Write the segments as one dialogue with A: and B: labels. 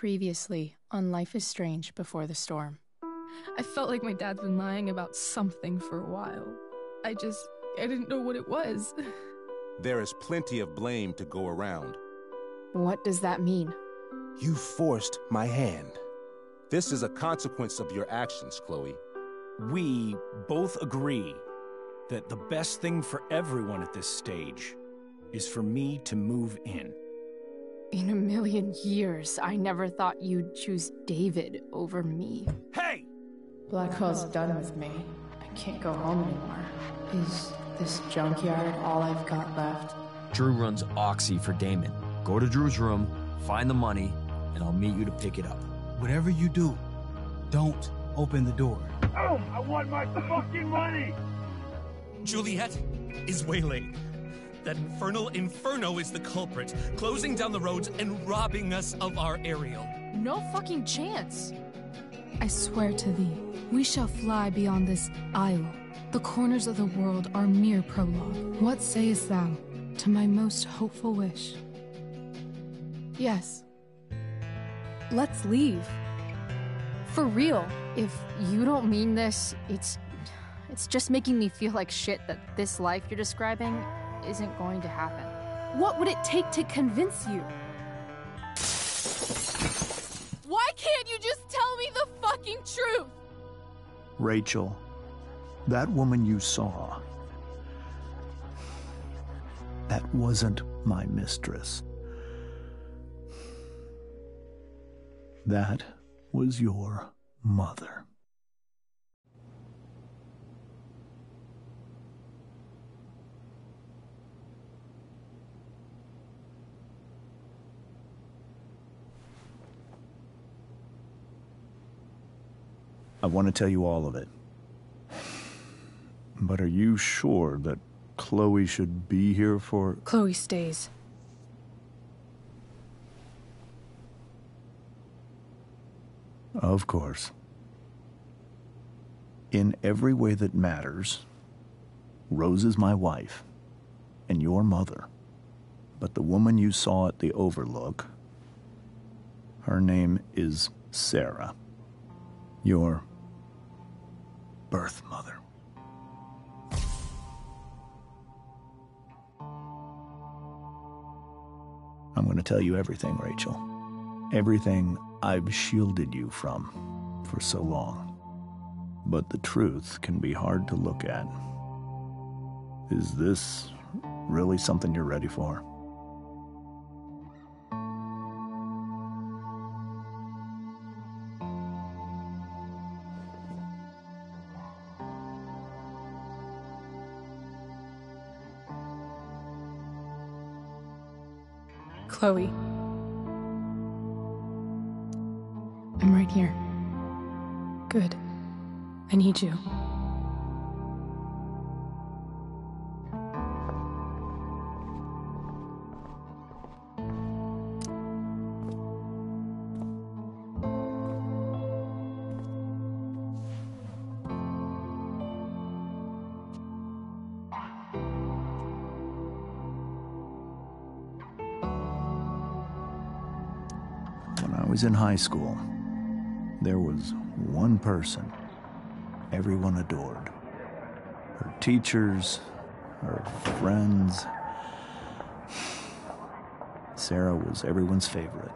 A: Previously on Life is Strange Before the Storm.
B: I felt like my dad's been lying about something for a while. I didn't know what it was.
C: There is plenty of blame to go around.
A: What does that mean?
C: You forced my hand. This is a consequence of your actions, Chloe.
D: We both agree that the best thing for everyone at this stage is for me to move in.
A: In a million years, I never thought you'd choose David over me.
D: Hey!
A: Blackwell's done with me. I can't go home anymore. Is this junkyard all I've got left?
E: Drew runs Oxy for Damon. Go to Drew's room, find the money, and I'll meet you to pick it up.
F: Whatever you do, don't open the door.
G: Oh, I want my fucking money!
H: Juliet is waylaid. That infernal Inferno is the culprit, closing down the roads and robbing us of our aerial.
A: No fucking chance.
B: I swear to thee, we shall fly beyond this isle. The corners of the world are mere prologue. What sayest thou to my most hopeful wish?
A: Yes.
B: Let's leave. For real.
A: If you don't mean this, it's just making me feel like shit that this life you're describing isn't going to happen.
B: What would it take to convince you? Why can't you just tell me the fucking truth?
I: Rachel, that woman you saw, that wasn't my mistress. That was your mother. I want to tell you all of it. But are you sure that Chloe should be here for...
B: Chloe stays.
I: Of course. In every way that matters, Rose is my wife and your mother. But the woman you saw at the Overlook, her name is Sarah. Your birth mother. I'm going to tell you everything, Rachel. Everything I've shielded you from for so long. But the truth can be hard to look at. Is this really something you're ready for?
B: Chloe. I'm right here. Good. I need you.
I: When I was in high school, there was one person everyone adored. Her teachers, her friends. Sarah was everyone's favorite.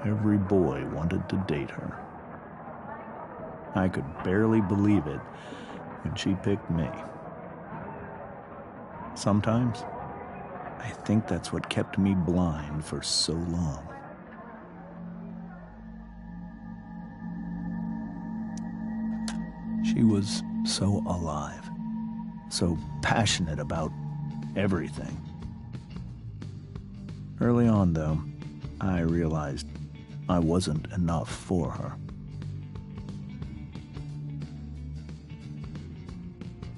I: Every boy wanted to date her. I could barely believe it when she picked me. Sometimes, I think that's what kept me blind for so long. She was so alive, so passionate about everything. Early on, though, I realized I wasn't enough for her.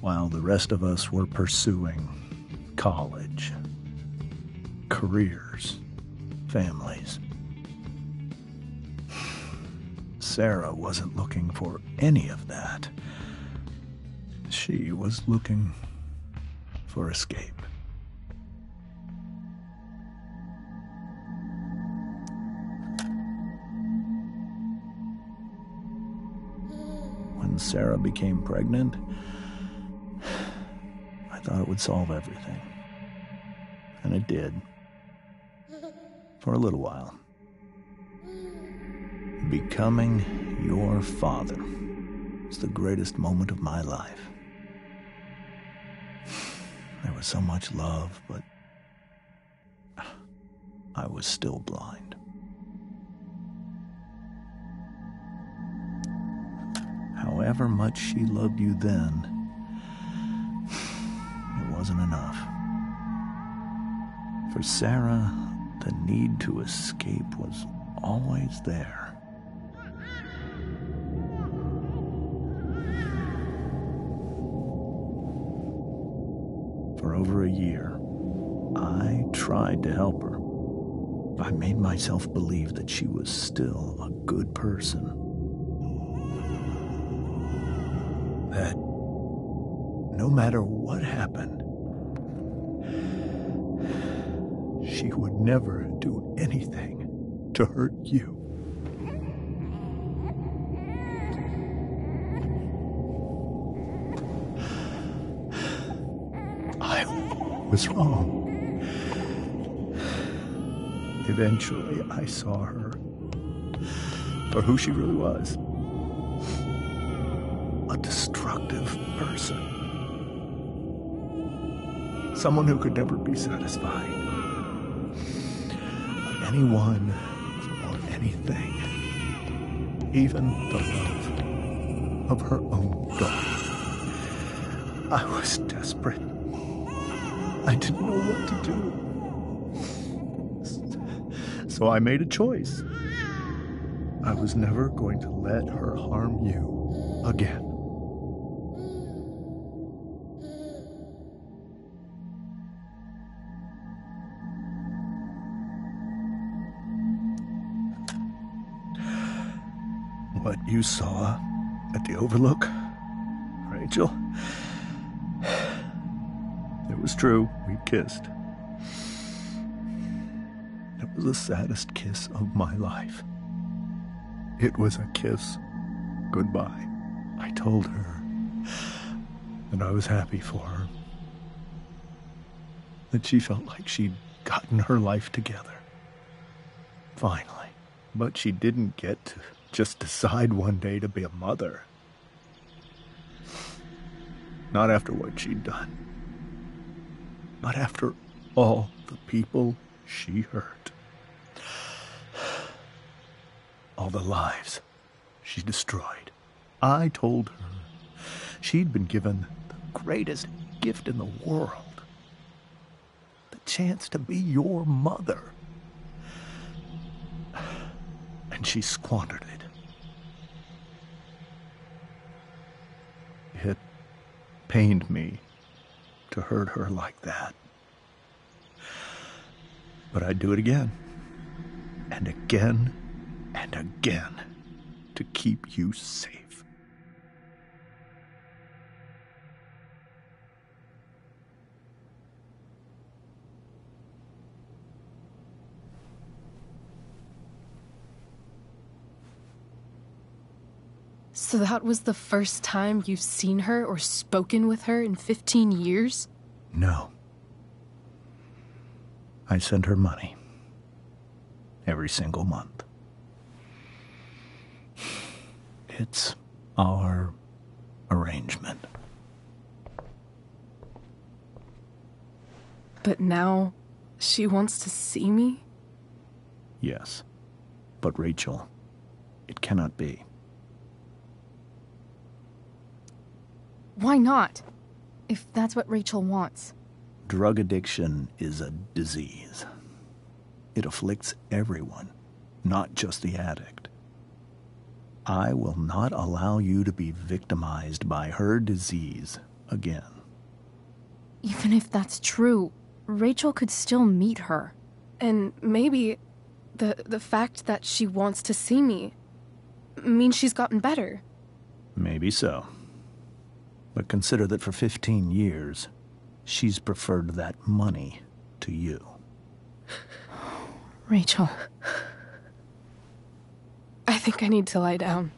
I: While the rest of us were pursuing college, careers, families, Sarah wasn't looking for any of that. She was looking for escape. when Sarah became pregnant, I thought it would solve everything. And it did. For a little while. Becoming your father was the greatest moment of my life. There was so much love, but I was still blind. However much she loved you then, it wasn't enough. For Sarah, the need to escape was always there. For over a year, I tried to help her. I made myself believe that she was still a good person. That no matter what happened, she would never do anything to hurt you. I was wrong. Eventually, I saw her for who she really was. A destructive person. Someone who could never be satisfied by anyone or anything. Even the love of her own daughter. I was desperate. I didn't know what to do. So I made a choice. I was never going to let her harm you again. What you saw at the Overlook, Rachel, it was true. We kissed. It was the saddest kiss of my life. It was a kiss goodbye. I told her that I was happy for her. That she felt like she'd gotten her life together. Finally. But she didn't get to just decide one day to be a mother. Not after what she'd done. Not after all the people she hurt. All the lives she destroyed. I told her she'd been given the greatest gift in the world. The chance to be your mother. And she squandered it. It pained me to hurt her like that. But I'd do it again. And again. And again. To keep you safe.
B: So that was the first time you've seen her or spoken with her in 15 years?
I: No. I sent her money. Every single month. It's our arrangement.
B: But now she wants to see me?
I: Yes. But Rachel, it cannot be.
A: Why not? If that's what Rachel wants.
I: Drug addiction is a disease. It afflicts everyone, not just the addict. I will not allow you to be victimized by her disease again.
A: Even if that's true, Rachel could still meet her.
B: And maybe the fact that she wants to see me means she's gotten better.
I: Maybe so. But consider that for 15 years, she's preferred that money to you.
A: Rachel.
B: I think I need to lie down.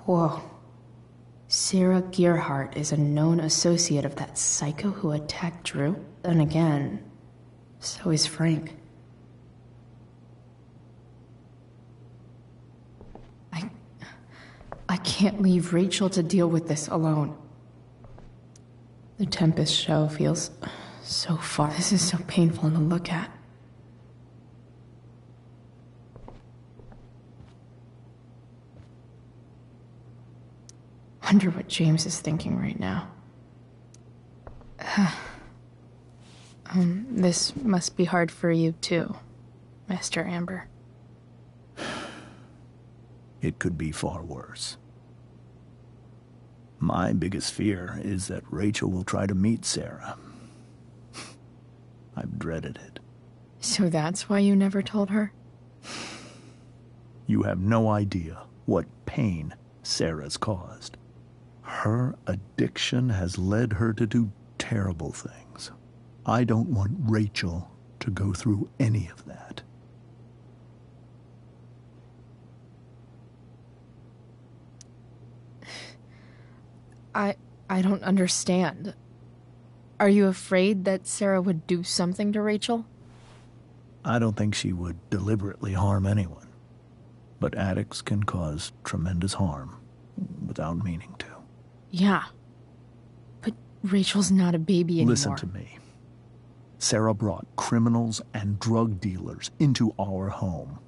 J: Whoa. Sarah Gearhart is a known associate of that psycho who attacked Drew? Then again, so is Frank. I can't leave Rachel to deal with this alone. The Tempest show feels so far. This is so painful to look at. Wonder what James is thinking right now. This must be hard for you too, Master Amber.
I: It could be far worse. My biggest fear is that Rachel will try to meet Sarah. I've dreaded it.
J: So that's why you never told her?
I: You have no idea what pain Sarah's caused. Her addiction has led her to do terrible things. I don't want Rachel to go through any of that.
J: I don't understand. Are you afraid that Sarah would do something to Rachel?
I: I don't think she would deliberately harm anyone. But addicts can cause tremendous harm without meaning to.
J: Yeah. But Rachel's not a baby anymore.
I: Listen to me. Sarah brought criminals and drug dealers into our home.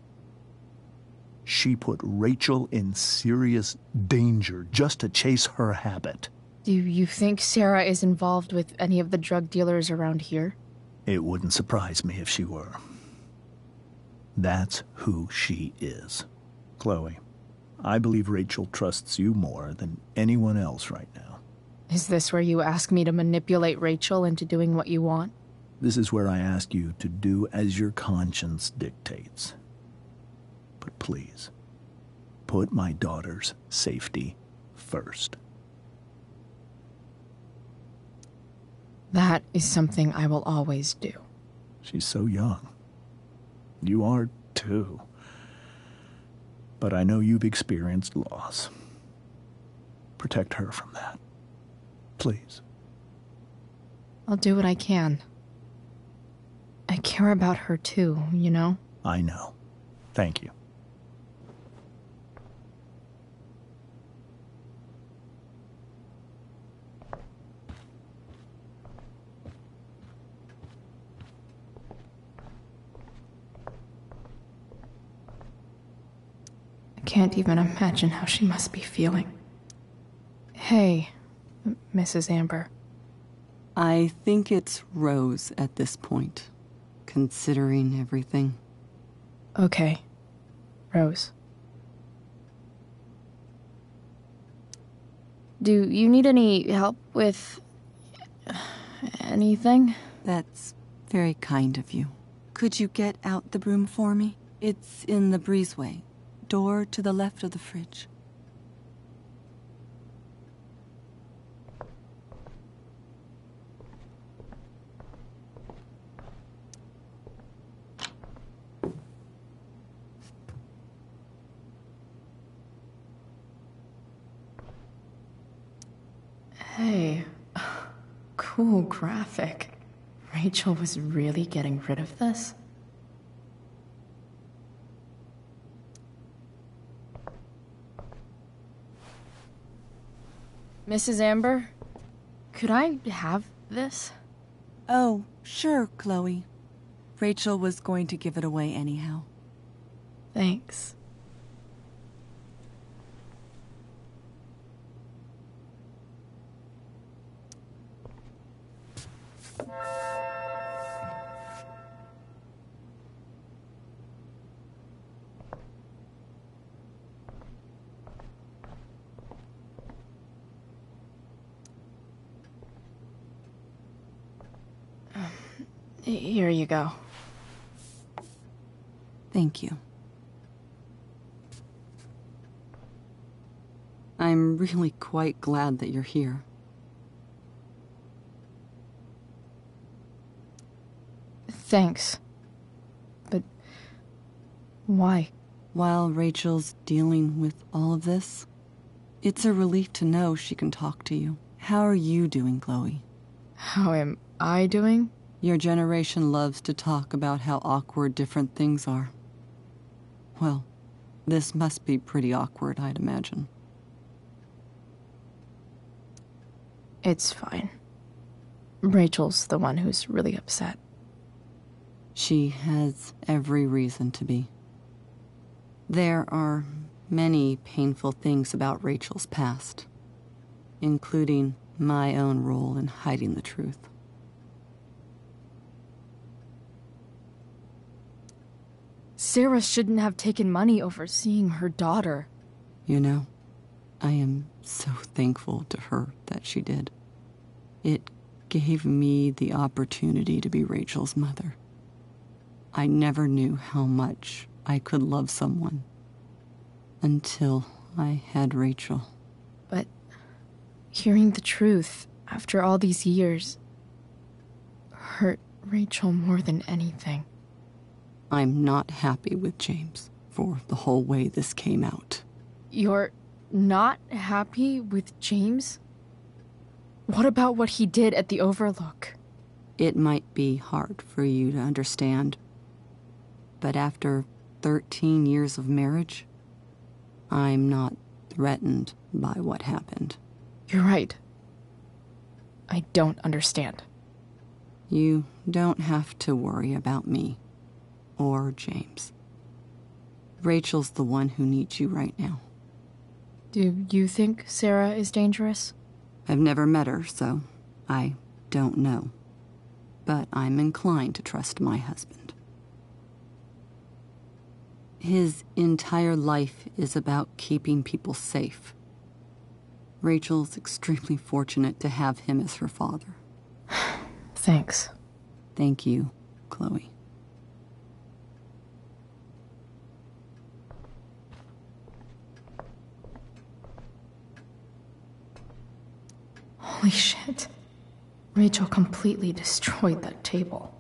I: She put Rachel in serious danger just to chase her habit.
J: Do you think Sarah is involved with any of the drug dealers around here?
I: It wouldn't surprise me if she were. That's who she is. Chloe, I believe Rachel trusts you more than anyone else right now.
J: Is this where you ask me to manipulate Rachel into doing what you want?
I: This is where I ask you to do as your conscience dictates. But please, put my daughter's safety first.
J: That is something I will always do.
I: She's so young. You are, too. But I know you've experienced loss. Protect her from that. Please.
J: I'll do what I can. I care about her too, you know?
I: I know. Thank you.
J: I can't even imagine how she must be feeling. Hey, Mrs. Amber.
K: I think it's Rose at this point, considering everything.
J: Okay, Rose. Do you need any help with anything?
K: That's very kind of you. Could you get out the broom for me? It's in the breezeway, door to the left of the fridge.
J: Hey, cool graphic. Rachel was really getting rid of this? Mrs. Amber, could I have this?
K: Oh, sure, Chloe. Rachel was going to give it away anyhow.
J: Thanks. Here you go.
K: Thank you. I'm really quite glad that you're here.
J: Thanks. But why?
K: While Rachel's dealing with all of this, it's a relief to know she can talk to you. How are you doing, Chloe?
J: How am I doing?
K: Your generation loves to talk about how awkward different things are. Well, this must be pretty awkward, I'd imagine.
J: It's fine. Rachel's the one who's really upset.
K: She has every reason to be. There are many painful things about Rachel's past, including my own role in hiding the truth.
A: Sarah shouldn't have taken money over seeing her daughter.
K: You know, I am so thankful to her that she did. It gave me the opportunity to be Rachel's mother. I never knew how much I could love someone until I had Rachel.
J: But hearing the truth after all these years hurt Rachel more than anything.
K: I'm not happy with James for the whole way this came out.
A: You're not happy with James? What about what he did at the Overlook?
K: It might be hard for you to understand, but after 13 years of marriage, I'm not threatened by what happened.
J: You're right. I don't understand.
K: You don't have to worry about me or James. Rachel's the one who needs you right now.
J: Do you think Sarah is dangerous?
K: I've never met her, so I don't know. But I'm inclined to trust my husband. His entire life is about keeping people safe. Rachel's extremely fortunate to have him as her father.
J: Thanks.
K: Thank you, Chloe.
J: Holy shit. Rachel completely destroyed that table.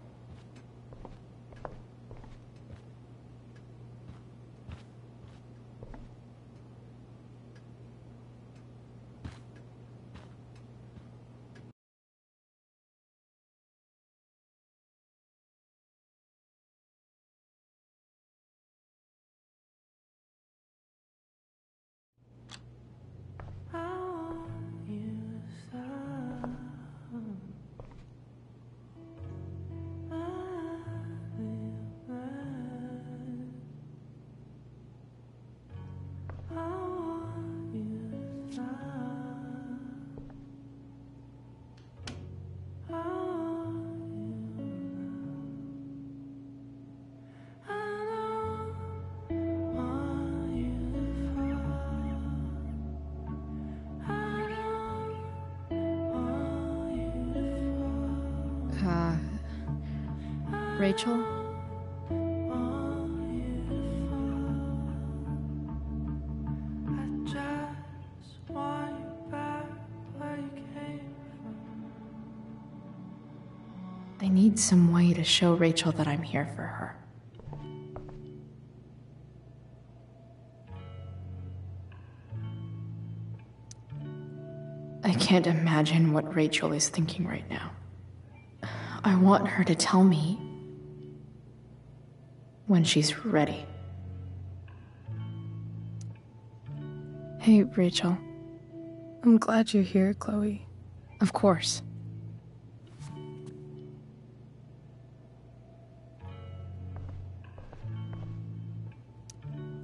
J: Rachel? I need some way to show Rachel that I'm here for her. I can't imagine what Rachel is thinking right now. I want her to tell me when she's ready.
B: Hey, Rachel. I'm glad you're here, Chloe.
J: Of course.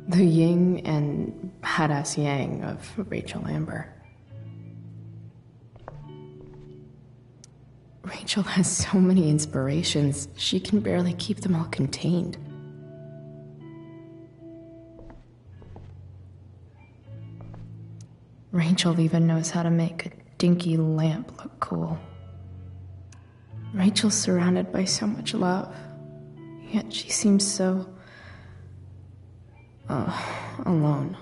J: The yin and badass yang of Rachel Amber. Rachel has so many inspirations, she can barely keep them all contained. Rachel even knows how to make a dinky lamp look cool. Rachel's surrounded by so much love, yet she seems so... alone.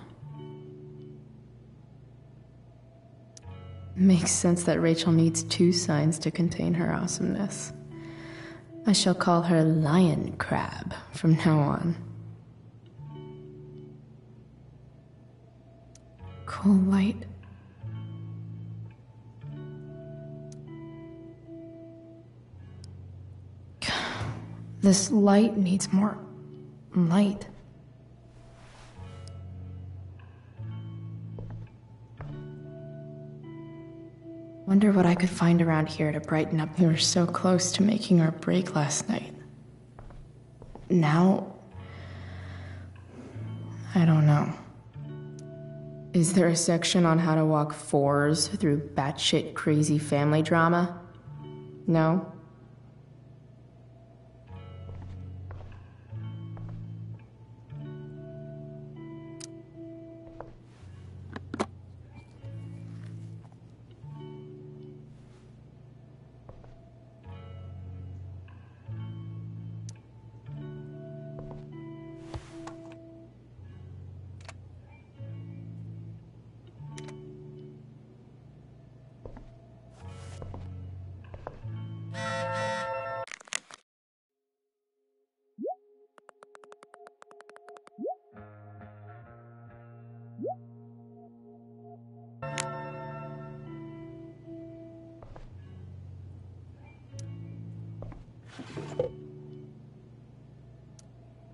J: Makes sense that Rachel needs 2 signs to contain her awesomeness. I shall call her Lion Crab from now on. Cool light. This light needs more light. Wonder what I could find around here to brighten up. We were so close to making our break last night. Now, I don't know. Is there a section on how to walk 4s through batshit crazy family drama? No?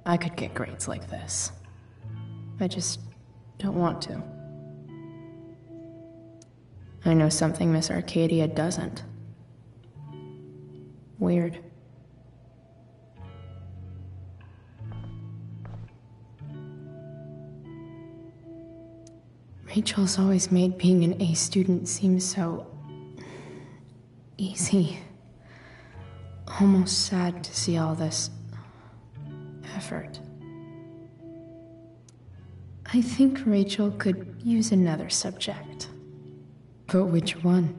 J: I could get grades like this. I just don't want to. I know something Miss Arcadia doesn't. Weird. Rachel's always made being an A student seem so... easy. Almost sad to see all this... effort. I think Rachel could use another subject. But which one?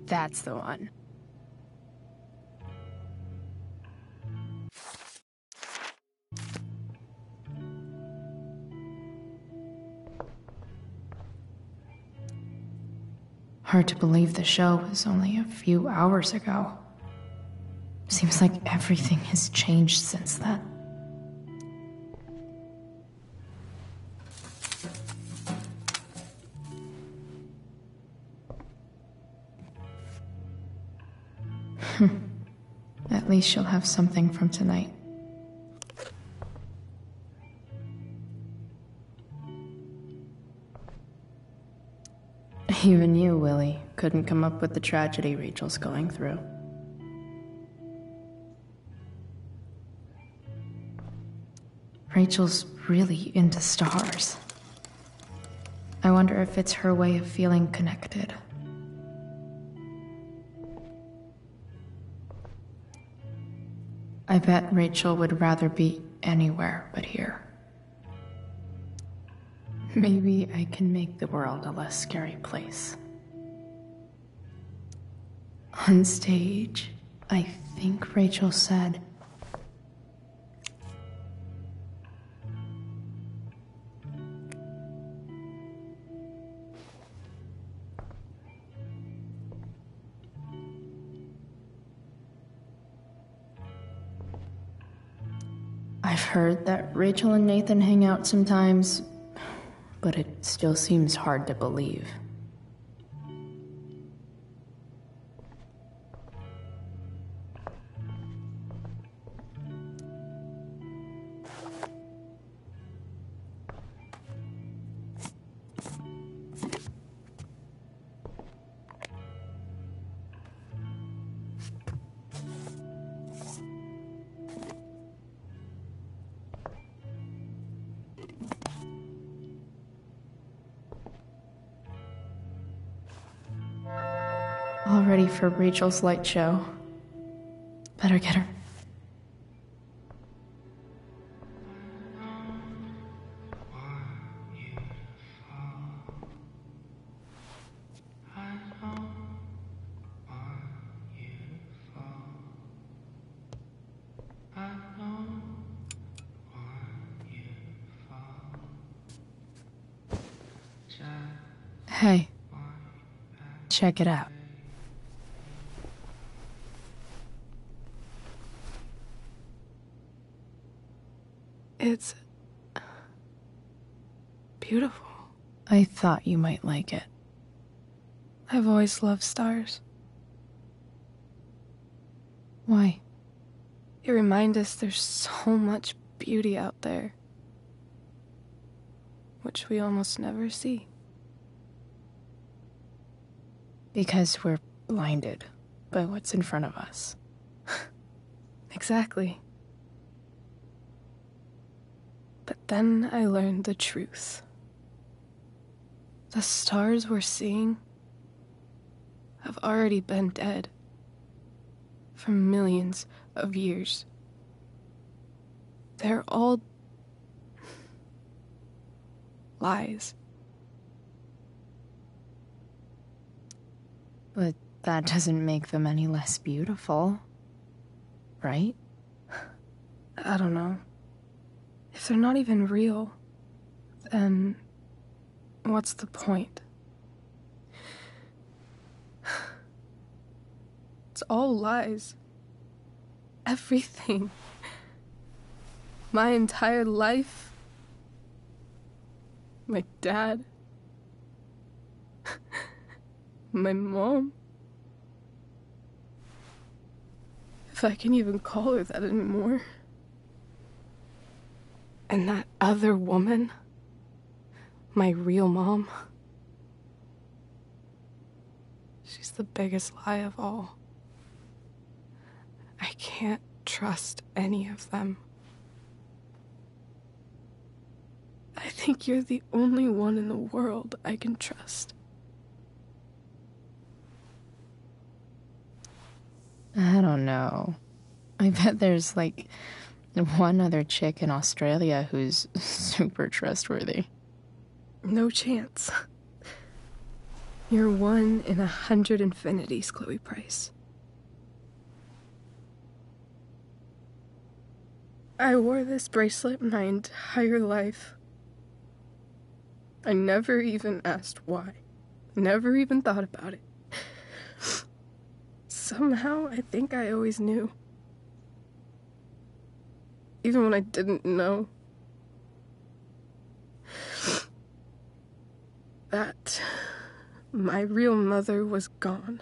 J: That's the one. Hard to believe the show was only a few hours ago. Seems like everything has changed since then. At least she'll have something from tonight. Even you, Willie, couldn't come up with the tragedy Rachel's going through. Rachel's really into stars. I wonder if it's her way of feeling connected. I bet Rachel would rather be anywhere but here. Maybe I can make the world a less scary place. On stage, I think Rachel said, I've heard that Rachel and Nathan hang out sometimes, but it still seems hard to believe. All ready for Rachel's light show. Better get her. Hey, check it out.
B: It's beautiful.
J: I thought you might like it.
B: I've always loved stars.
J: Why?
B: They remind us there's so much beauty out there, which we almost never see.
J: Because we're blinded by what's in front of us.
B: Exactly. But then I learned the truth. The stars we're seeing have already been dead for millions of years. They're all lies.
J: But that doesn't make them any less beautiful, right?
B: I don't know. If they're not even real, then what's the point? It's all lies. Everything. My entire life. My dad. My mom. If I can even call her that anymore. And that other woman, my real mom, she's the biggest lie of all. I can't trust any of them. I think you're the only one in the world I can trust.
J: I don't know. I bet there's like one other chick in Australia who's super trustworthy.
B: No chance. You're 1 in 100 infinities, Chloe Price. I wore this bracelet my entire life. I never even asked why. Never even thought about it. Somehow, I think I always knew. Even when I didn't know. That my real mother was gone.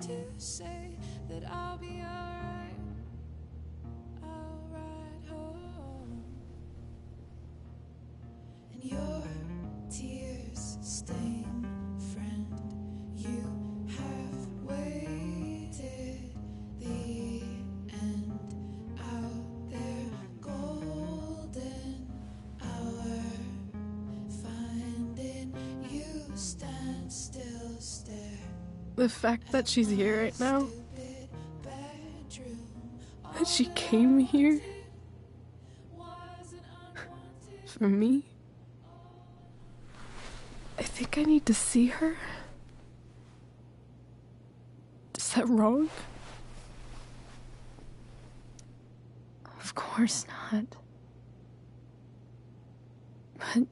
L: To say that I'll be alright, I'll ride home, and your tears stain, friend, you have waited the end out there, golden hour, finding you stand still, stare.
B: The fact that she's here right now, that she came here for me, I think I need to see her. Is that wrong?
J: Of course not. But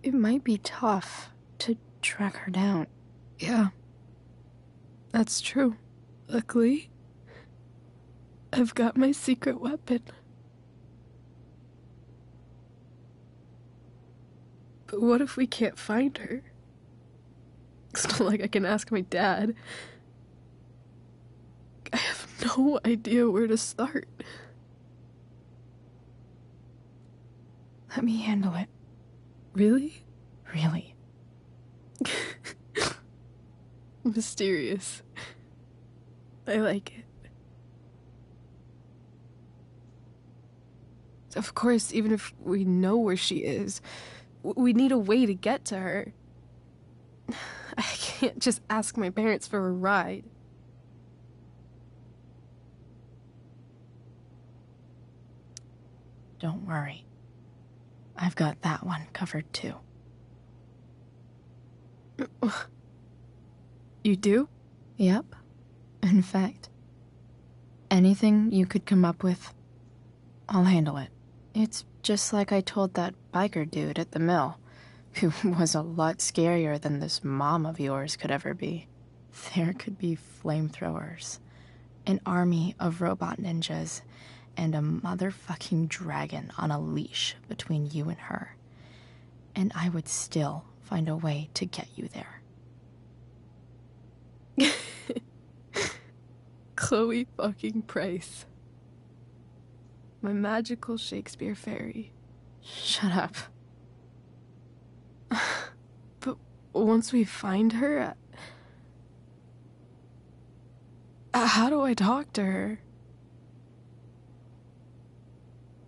J: it might be tough to track her down.
B: Yeah, that's true. Luckily, I've got my secret weapon. But what if we can't find her? It's not like I can ask my dad. I have no idea where to start.
J: Let me handle it.
B: Really?
J: Really.
B: mysterious. I like it. Of course, even if we know where she is, we need a way to get to her. I can't just ask my parents for a ride.
J: Don't worry. I've got that one covered too.
B: You do?
J: Yep. In fact, anything you could come up with, I'll handle it. It's just like I told that biker dude at the mill, who was a lot scarier than this mom of yours could ever be. There could be flamethrowers, an army of robot ninjas, and a motherfucking dragon on a leash between you and her. And I would still find a way to get you there.
B: Chloe fucking Price. My magical Shakespeare fairy.
J: Shut up.
B: But once we find her, how do I talk to her?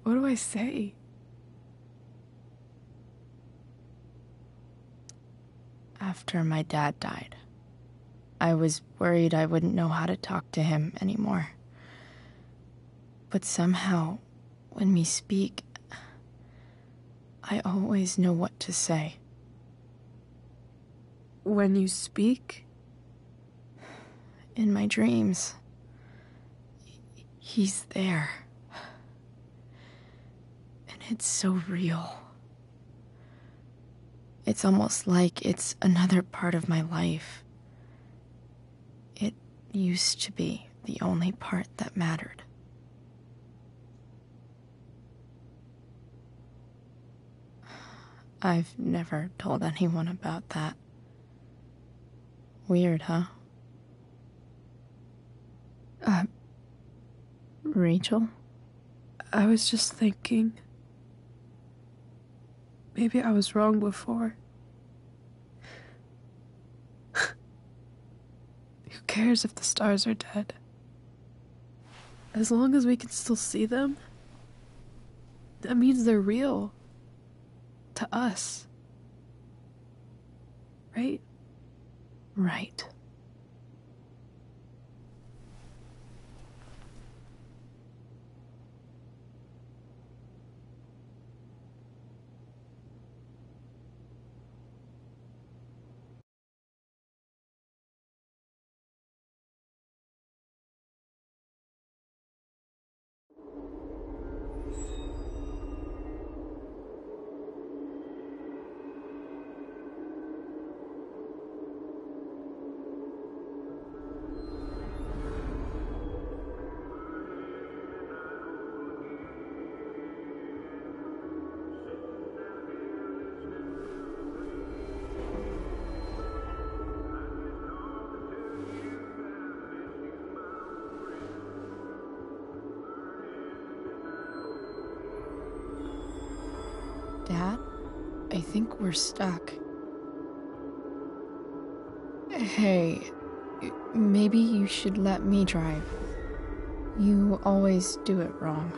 B: What do I say?
J: After my dad died, I was worried I wouldn't know how to talk to him anymore. But somehow, when we speak, I always know what to say.
B: When you speak?
J: In my dreams. He's there. And it's so real. It's almost like it's another part of my life. It used to be the only part that mattered. I've never told anyone about that. Weird, huh? Rachel?
B: I was just thinking. Maybe I was wrong before. Who cares if the stars are dead? As long as we can still see them, that means they're real. To us. Right?
J: Right. Dad, I think we're stuck. Hey, maybe you should let me drive. You always do it wrong.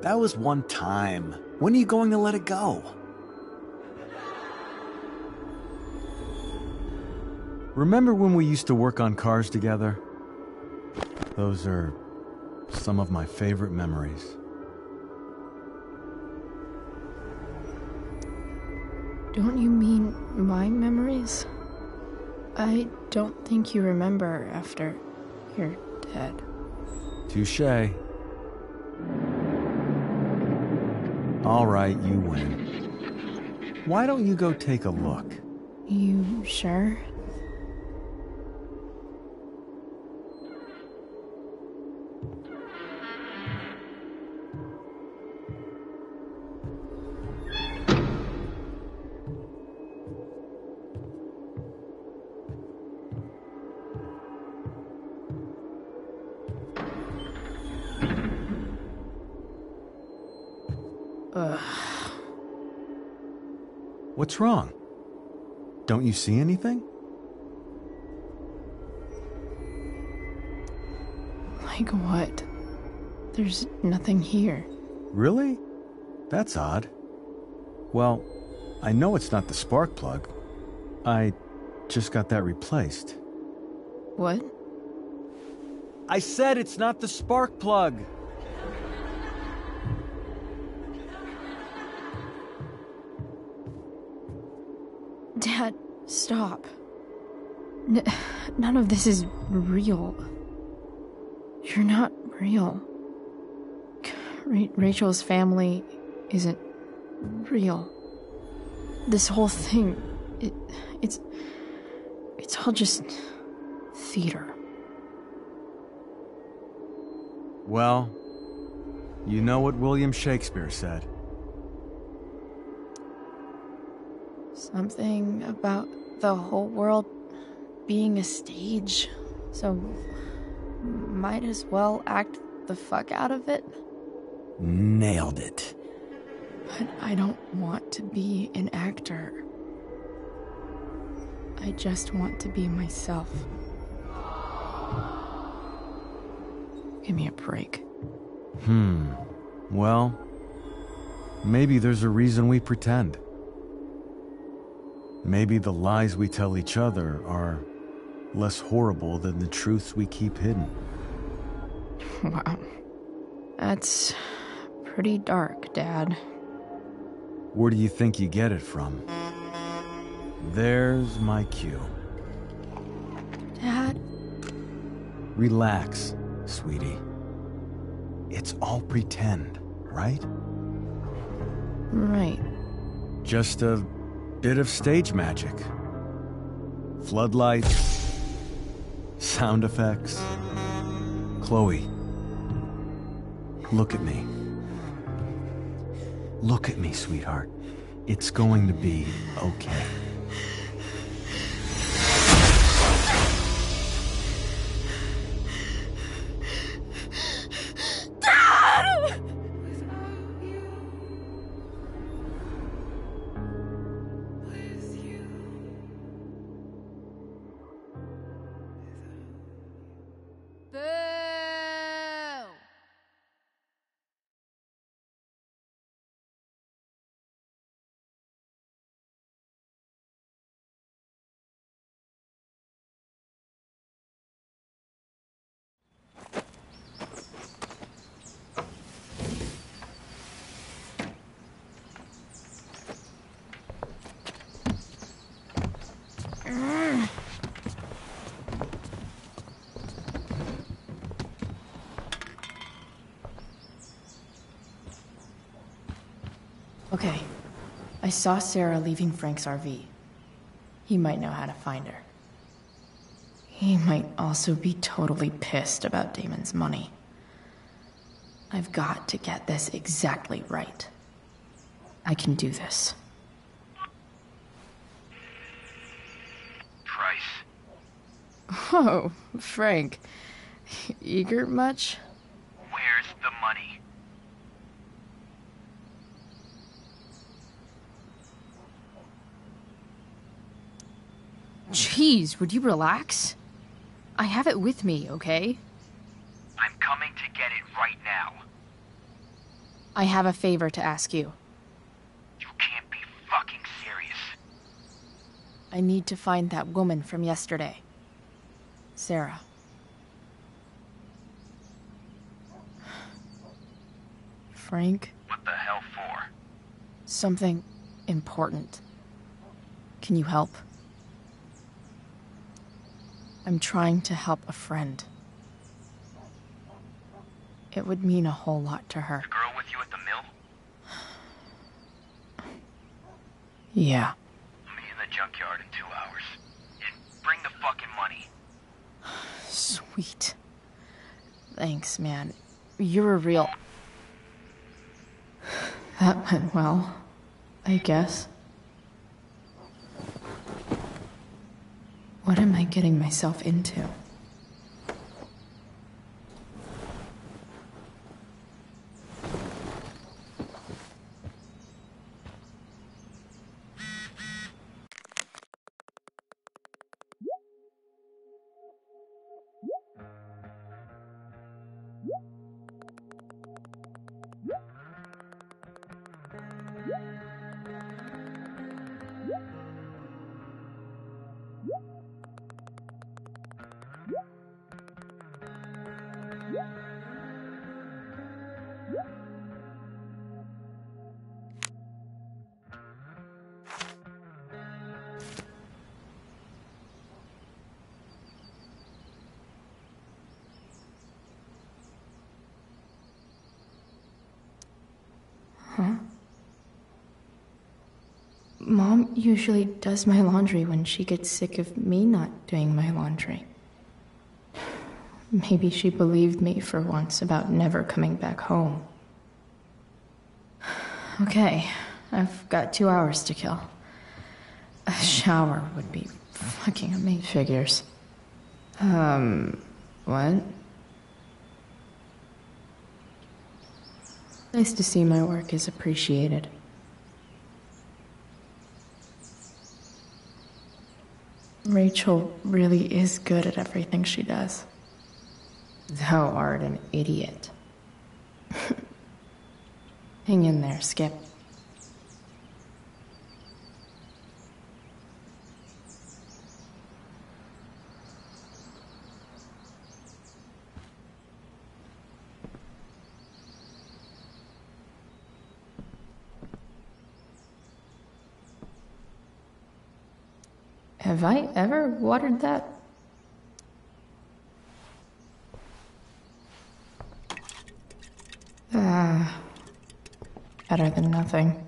M: That was one time. When are you going to let it go?
E: Remember when we used to work on cars together? Those are some of my favorite memories.
J: Don't you mean my memories? I don't think you remember after you're dead.
E: Touché. All right, you win. Why don't you go take a look?
J: You sure?
E: What's wrong? Don't you see anything?
J: Like what? There's nothing here.
E: Really? That's odd. Well, I know it's not the spark plug. I just got that replaced.
J: What?
E: I said it's not the spark plug!
J: Dad, stop. None of this is real. You're not real. Rachel's family isn't real. This whole thing, it's all just theater.
E: Well, you know what William Shakespeare said.
J: Something about the whole world being a stage, so might as well act the fuck out of it.
M: Nailed it.
J: But I don't want to be an actor. I just want to be myself. Give me a break.
E: Well, maybe there's a reason we pretend. Maybe the lies we tell each other are less horrible than the truths we keep hidden.
J: Wow. That's pretty dark, Dad.
E: Where do you think you get it from? There's my cue.
J: Dad?
E: Relax, sweetie. It's all pretend, right?
J: Right.
E: Just a bit of stage magic. Floodlights, sound effects. Chloe, look at me. Look at me, sweetheart. It's going to be okay.
L: Dad!
J: Okay. I saw Sarah leaving Frank's RV. He might know how to find her. He might also be totally pissed about Damon's money. I've got to get this exactly right. I can do this.
N: Price.
J: Oh, Frank. Eager much?
N: Where's the money?
A: Jeez, would you relax? I have it with me, okay?
N: I'm coming to get it right now.
A: I have a favor to ask you.
N: You can't be fucking serious.
A: I need to find that woman from yesterday. Sarah.
J: Frank?
N: What the hell for?
A: Something important. Can you help? I'm trying to help a friend. It would mean a whole lot to her.
N: The girl with you at the mill?
J: Yeah.
N: Meet in the junkyard in 2 hours. And bring the fucking money.
A: Sweet. Thanks, man. You're a real...
J: That went well, I guess. What am I getting myself into? usually does my laundry when she gets sick of me not doing my laundry. Maybe she believed me for once about never coming back home. Okay, I've got 2 hours to kill. A shower would be fucking amazing. Figures. What? Nice to see my work is appreciated. Rachel really is good at everything she does. Thou art an idiot. Hang in there, Skip. Have I ever watered that? Better than nothing.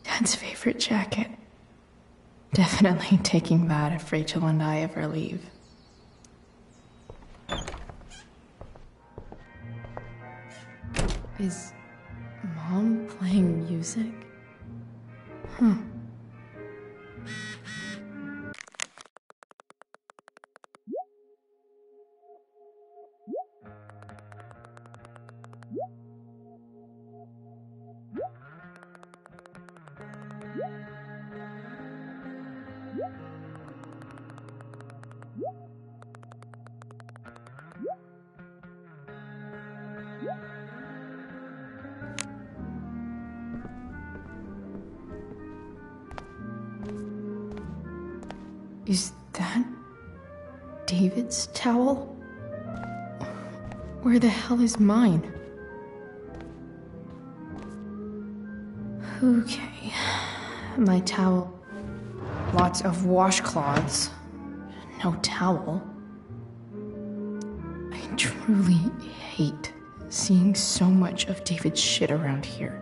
J: Dad's favorite jacket. Definitely taking that if Rachel and I ever leave. Is Mom playing music? Huh. Is that David's towel? Where the hell is mine? Okay, my towel. Lots of washcloths. No towel. I truly hate seeing so much of David's shit around here.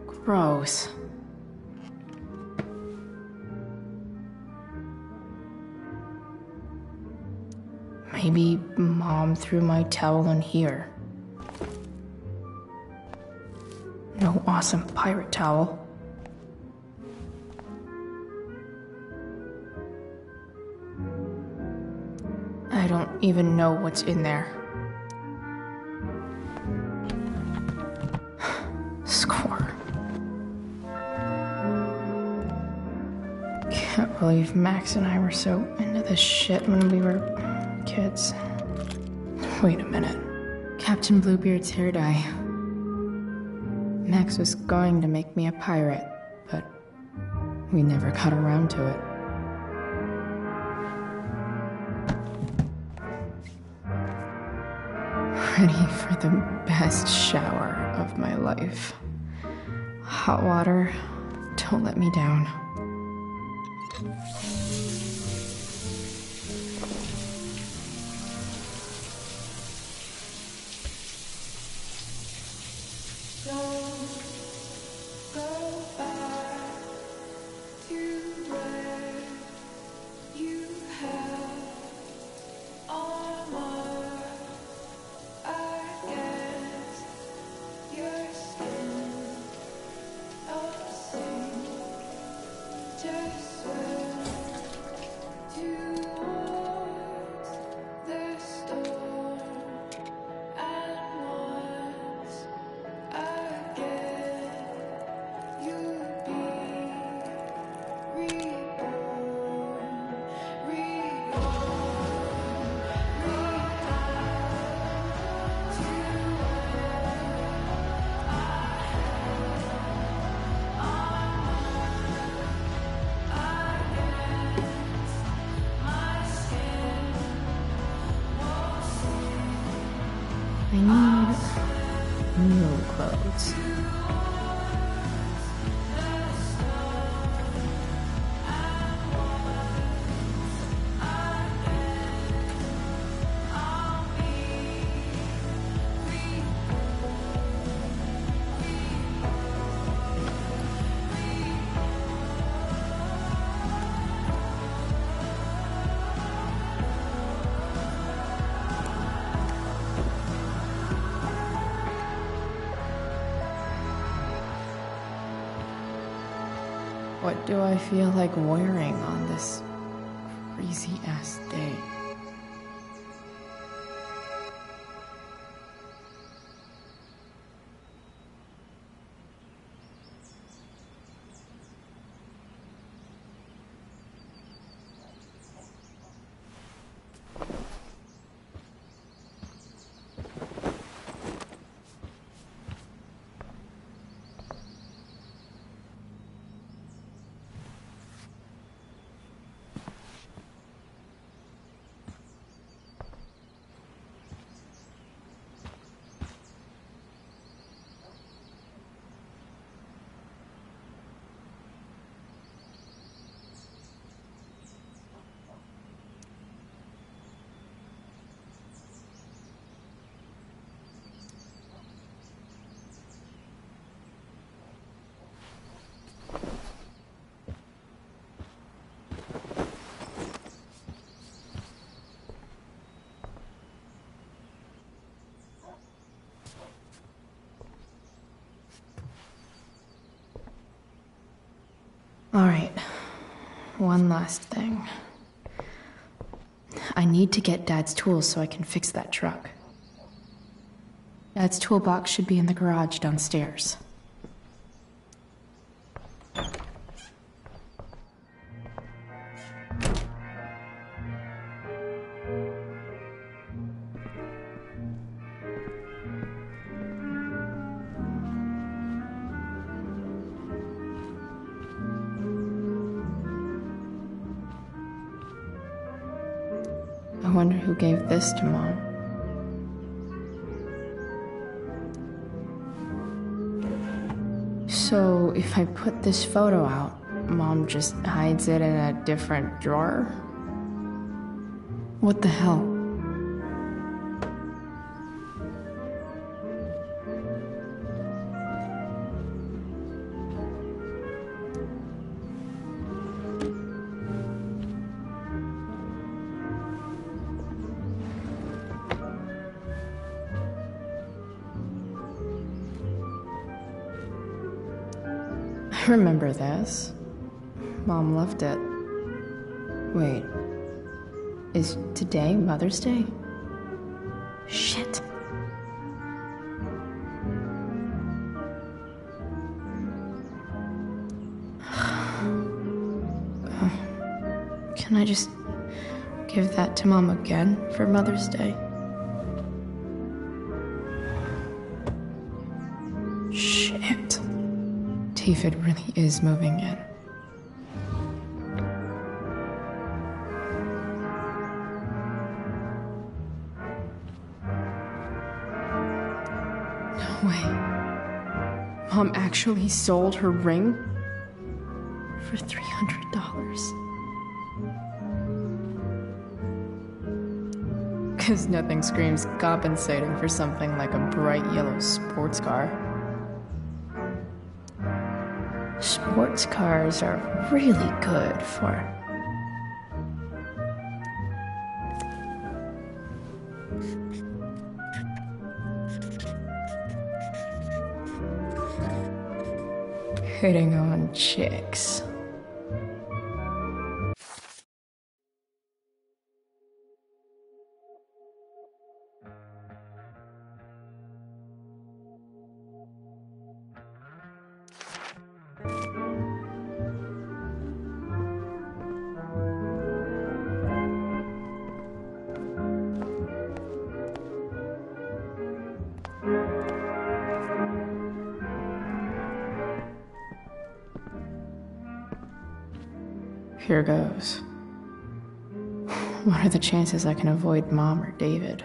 J: Gross. Maybe Mom threw my towel in here. No awesome pirate towel. I don't even know what's in there. Score. Can't believe Max and I were so into this shit when we were kids. Wait a minute. Captain Bluebeard's hair dye. Max was going to make me a pirate, but we never got around to it. Ready for the best shower of my life. Hot water, don't let me down. I need new clothes. What do I feel like wearing on this crazy-ass day? Alright, one last thing. I need to get Dad's tools so I can fix that truck. Dad's toolbox should be in the garage downstairs. I wonder who gave this to Mom. So, if I put this photo out, Mom just hides it in a different drawer? What the hell? I remember this. Mom loved it. Wait. Is today Mother's Day? Shit. Can I just give that to Mom again for Mother's Day? Shit. David really is moving in. No way. Mom actually sold her ring for $300. Because nothing screams compensating for something like a bright yellow sports car. Sports cars are really good for hitting on chicks. Here goes. What are the chances I can avoid Mom or David?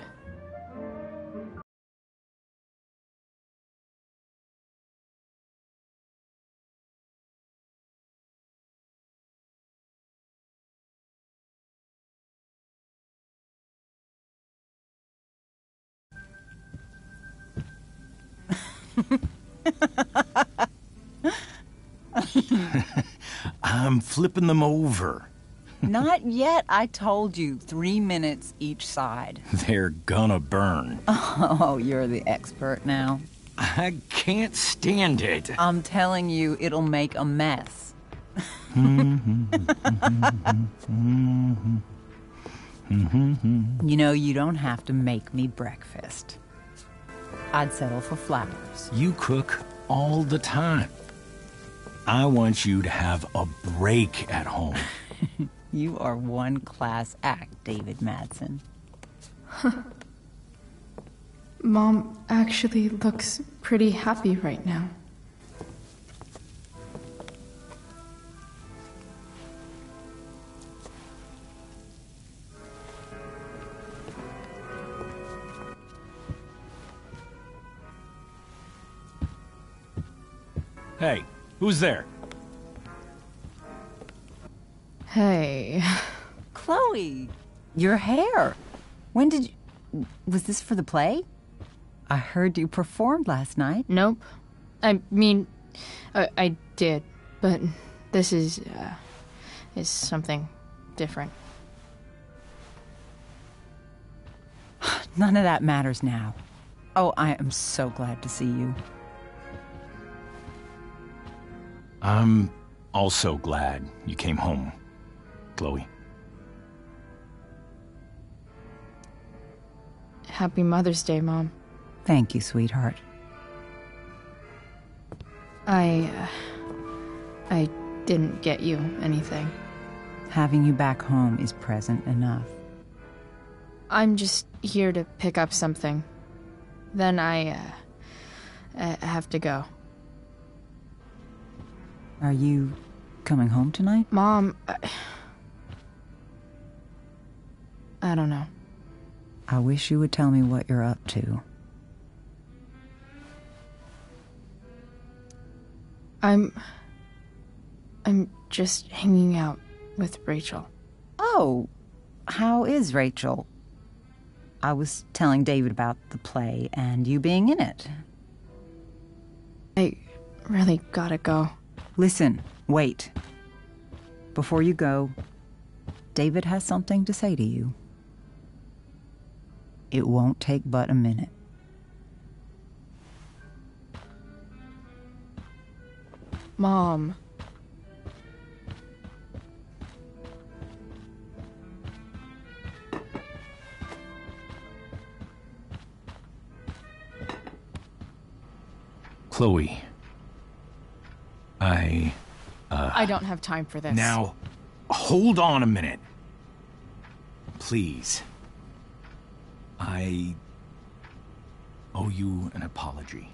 D: I'm flipping them over.
O: Not yet. I told you, 3 minutes each side.
D: They're gonna burn.
O: Oh, you're the expert now.
D: I can't stand it.
O: I'm telling you, it'll make a mess. You know, you don't have to make me breakfast. I'd settle for flowers.
D: You cook all the time. I want you to have a break at home.
O: You are one class act, David Madsen.
B: Mom actually looks pretty happy right now.
D: Hey, who's there?
B: Hey.
O: Chloe, your hair. When did you... Was this for the play? I heard you performed last night.
J: Nope. I mean, I did, but this is something different.
O: None of that matters now. Oh, I am so glad to see you.
D: I'm also glad you came home, Chloe.
J: Happy Mother's Day, Mom.
O: Thank you, sweetheart.
J: I didn't get you anything.
O: Having you back home is present enough.
J: I'm just here to pick up something. Then I have to go.
O: Are you coming home tonight?
J: Mom, I don't know.
O: I wish you would tell me what you're up to.
J: I'm just hanging out with Rachel.
O: Oh, how is Rachel? I was telling David about the play and you being in it.
J: I really gotta go.
O: Listen, wait. Before you go, David has something to say to you. It won't take but a minute.
J: Mom.
D: Chloe.
J: I don't have time for this.
D: Now, hold on a minute. Please. I owe you an apology.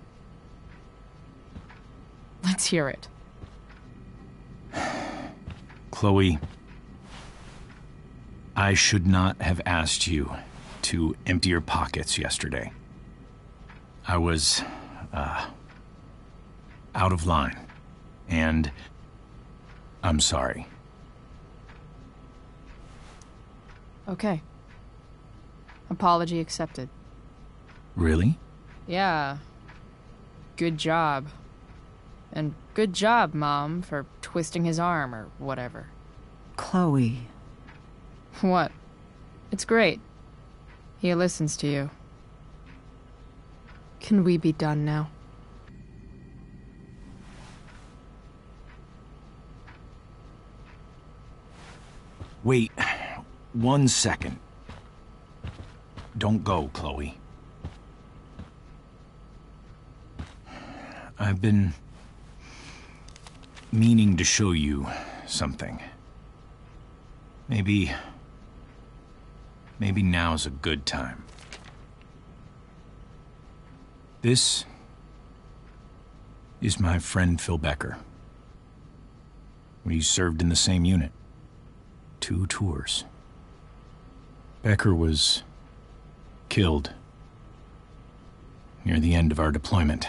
J: Let's hear it.
D: Chloe, I should not have asked you to empty your pockets yesterday. I was, out of line, and I'm sorry.
J: Okay. Apology accepted.
D: Really?
J: Yeah. Good job. And good job, Mom, for twisting his arm or whatever.
O: Chloe.
J: What? It's great. He listens to you. Can we be done now?
D: Wait 1 second. Don't go, Chloe. I've been meaning to show you something. Maybe now's a good time. This is my friend Phil Becker. We served in the same unit. 2 tours. Becker was killed near the end of our deployment.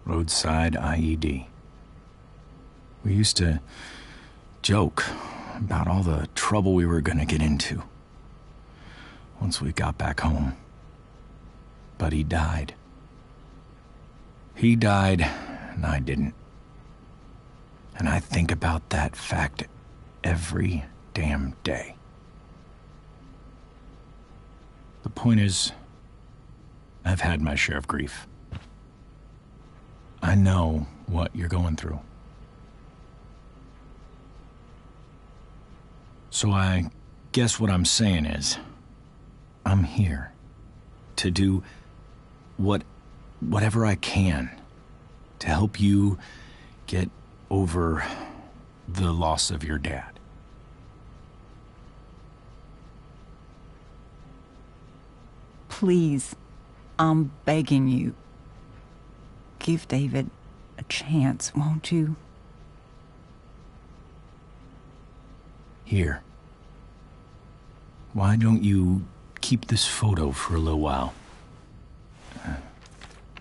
D: Roadside IED. We used to joke about all the trouble we were gonna get into once we got back home. But he died. He died, and I didn't. And I think about that fact every damn day. The point is, I've had my share of grief. I know what you're going through. So I guess what I'm saying is, I'm here to do whatever I can to help you get over the loss of your dad.
O: Please, I'm begging you. Give David a chance, won't you?
D: Here. Why don't you keep this photo for a little while?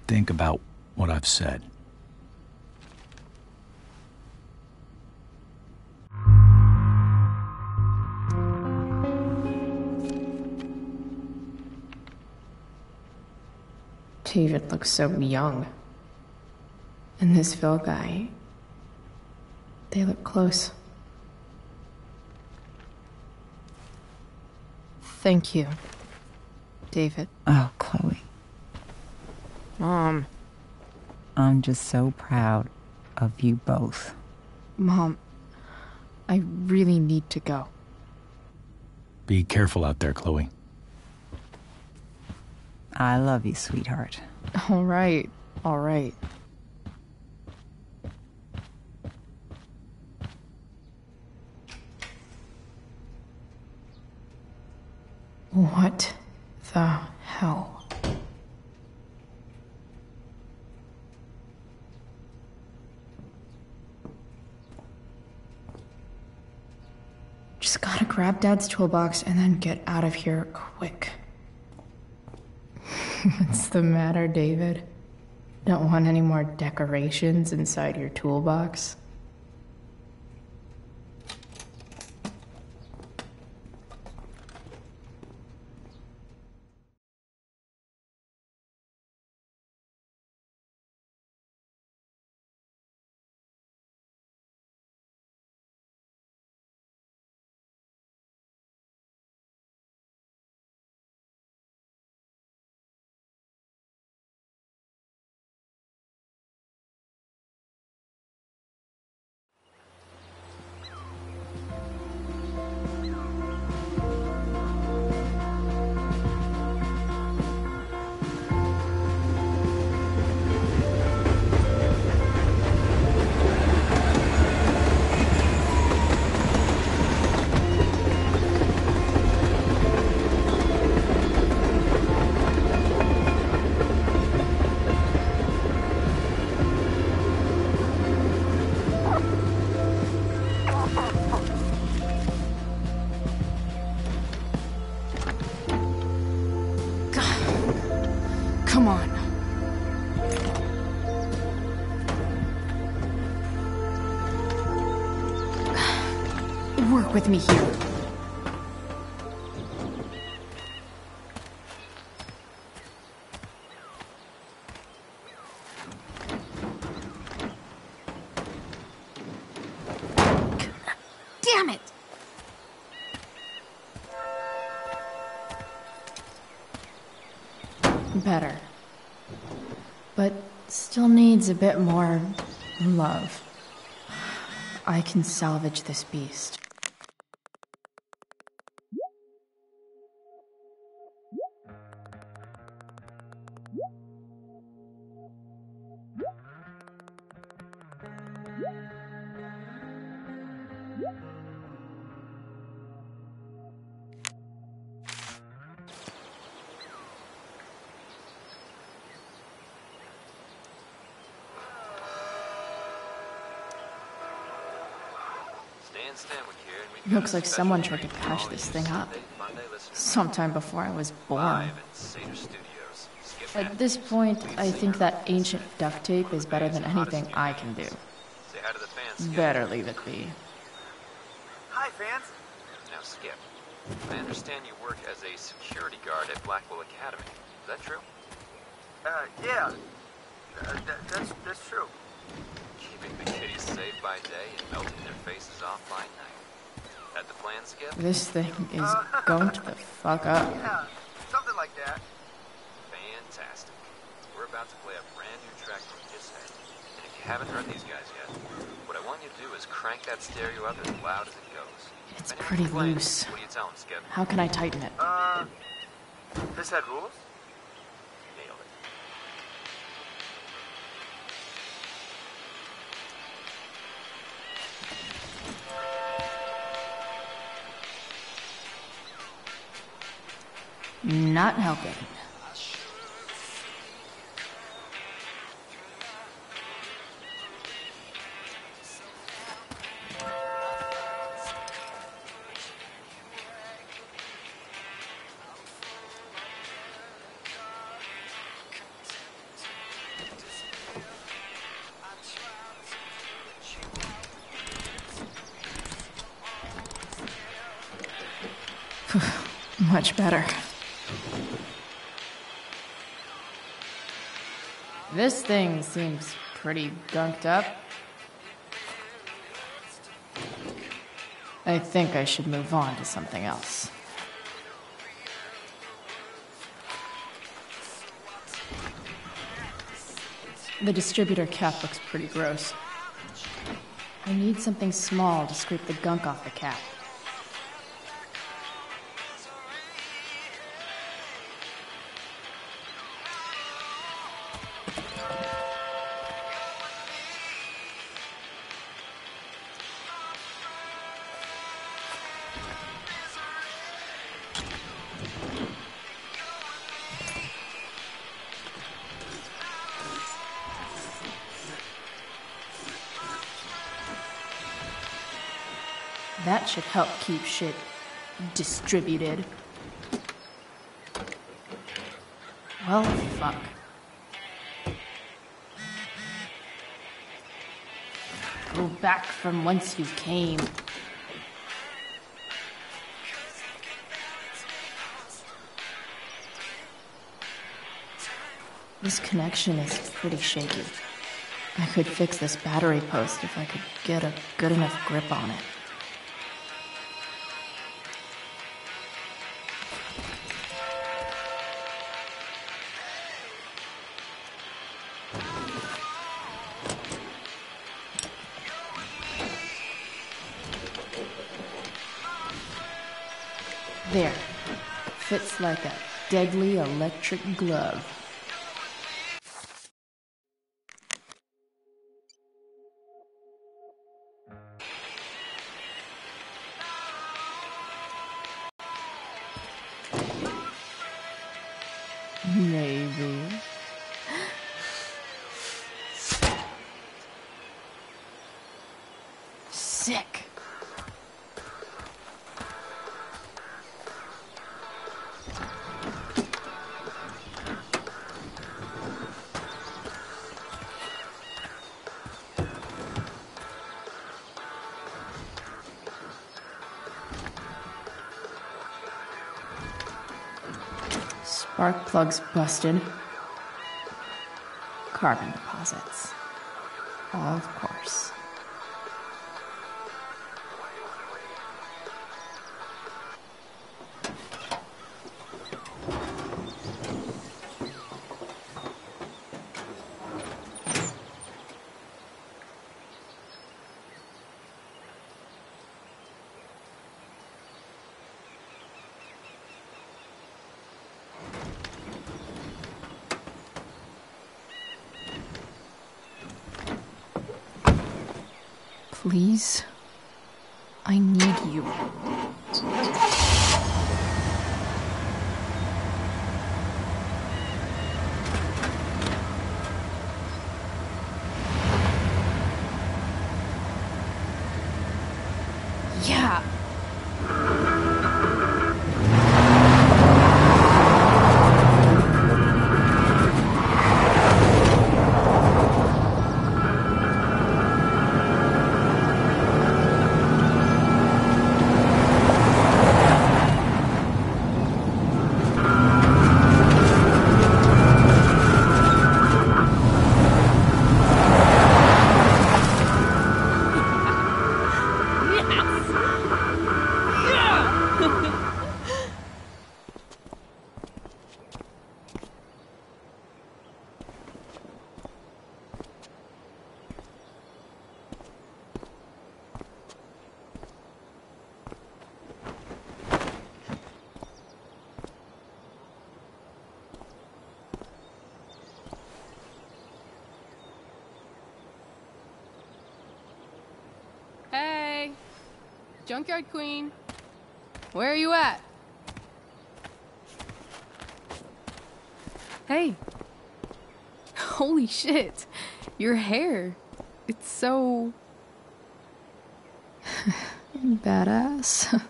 D: Think about what I've said.
J: David looks so young. And this Phil guy, they look close. Thank you, David.
O: Oh, Chloe.
J: Mom.
O: I'm just so proud of you both.
J: Mom, I really need to go.
D: Be careful out there, Chloe.
O: I love you, sweetheart.
J: All right, all right. What the hell? Just gotta grab Dad's toolbox and then get out of here quick. What's the matter, David? Don't want any more decorations inside your toolbox? Come on. Work with me here. Damn it! Better. But still needs a bit more love. I can salvage this beast. Looks like someone tried to patch this thing up. Sometime before I was born. At this point, I think that ancient duct tape is better than anything I can do. Better leave it be.
N: Hi, fans. Now, Skip, I understand you work as a security guard at Blackwell Academy. Is that true?
P: Yeah. That's true.
N: Keeping the kiddies safe by day and melting their faces off by night. That the plan, Skip?
J: This thing is going to the fuck up.
P: Yeah, something like that.
N: Fantastic. We're about to play a brand new track from Kisshead. And if you haven't heard these guys yet, what I want you to do is crank that stereo up as loud as it goes.
J: It's pretty loose.
N: What do you tell him, Skip?
J: How can I tighten it?
P: This had rules?
N: Nailed it.
J: Not helping. Much better. This thing seems pretty gunked up. I think I should move on to something else. The distributor cap looks pretty gross. I need something small to scrape the gunk off the cap. That should help keep shit distributed. Well, fuck. Go back from whence you came. This connection is pretty shaky. I could fix this battery post if I could get a good enough grip on it. There. Fits like a deadly electric glove. Maybe. Sick. Spark plugs busted. Carbon deposits. Of course. Please, I need you. Yeah.
B: Junkyard Queen. Where are you at? Hey. Holy shit. Your hair. It's so...
J: Badass.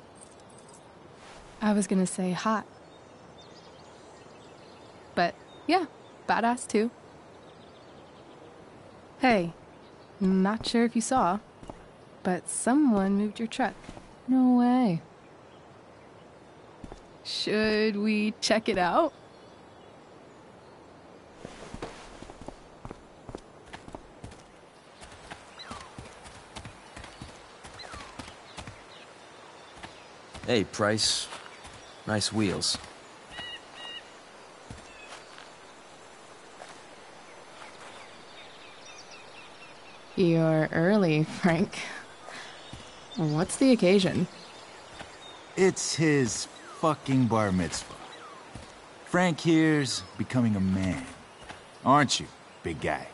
B: I was gonna say hot. But, yeah, badass too. Hey, not sure if you saw, but someone moved your truck.
J: No way.
B: Should we check it out?
Q: Hey, Price. Nice wheels.
B: You're early, Frank. What's the occasion?
R: It's his fucking bar mitzvah. Frank here's becoming a man. Aren't you, big guy?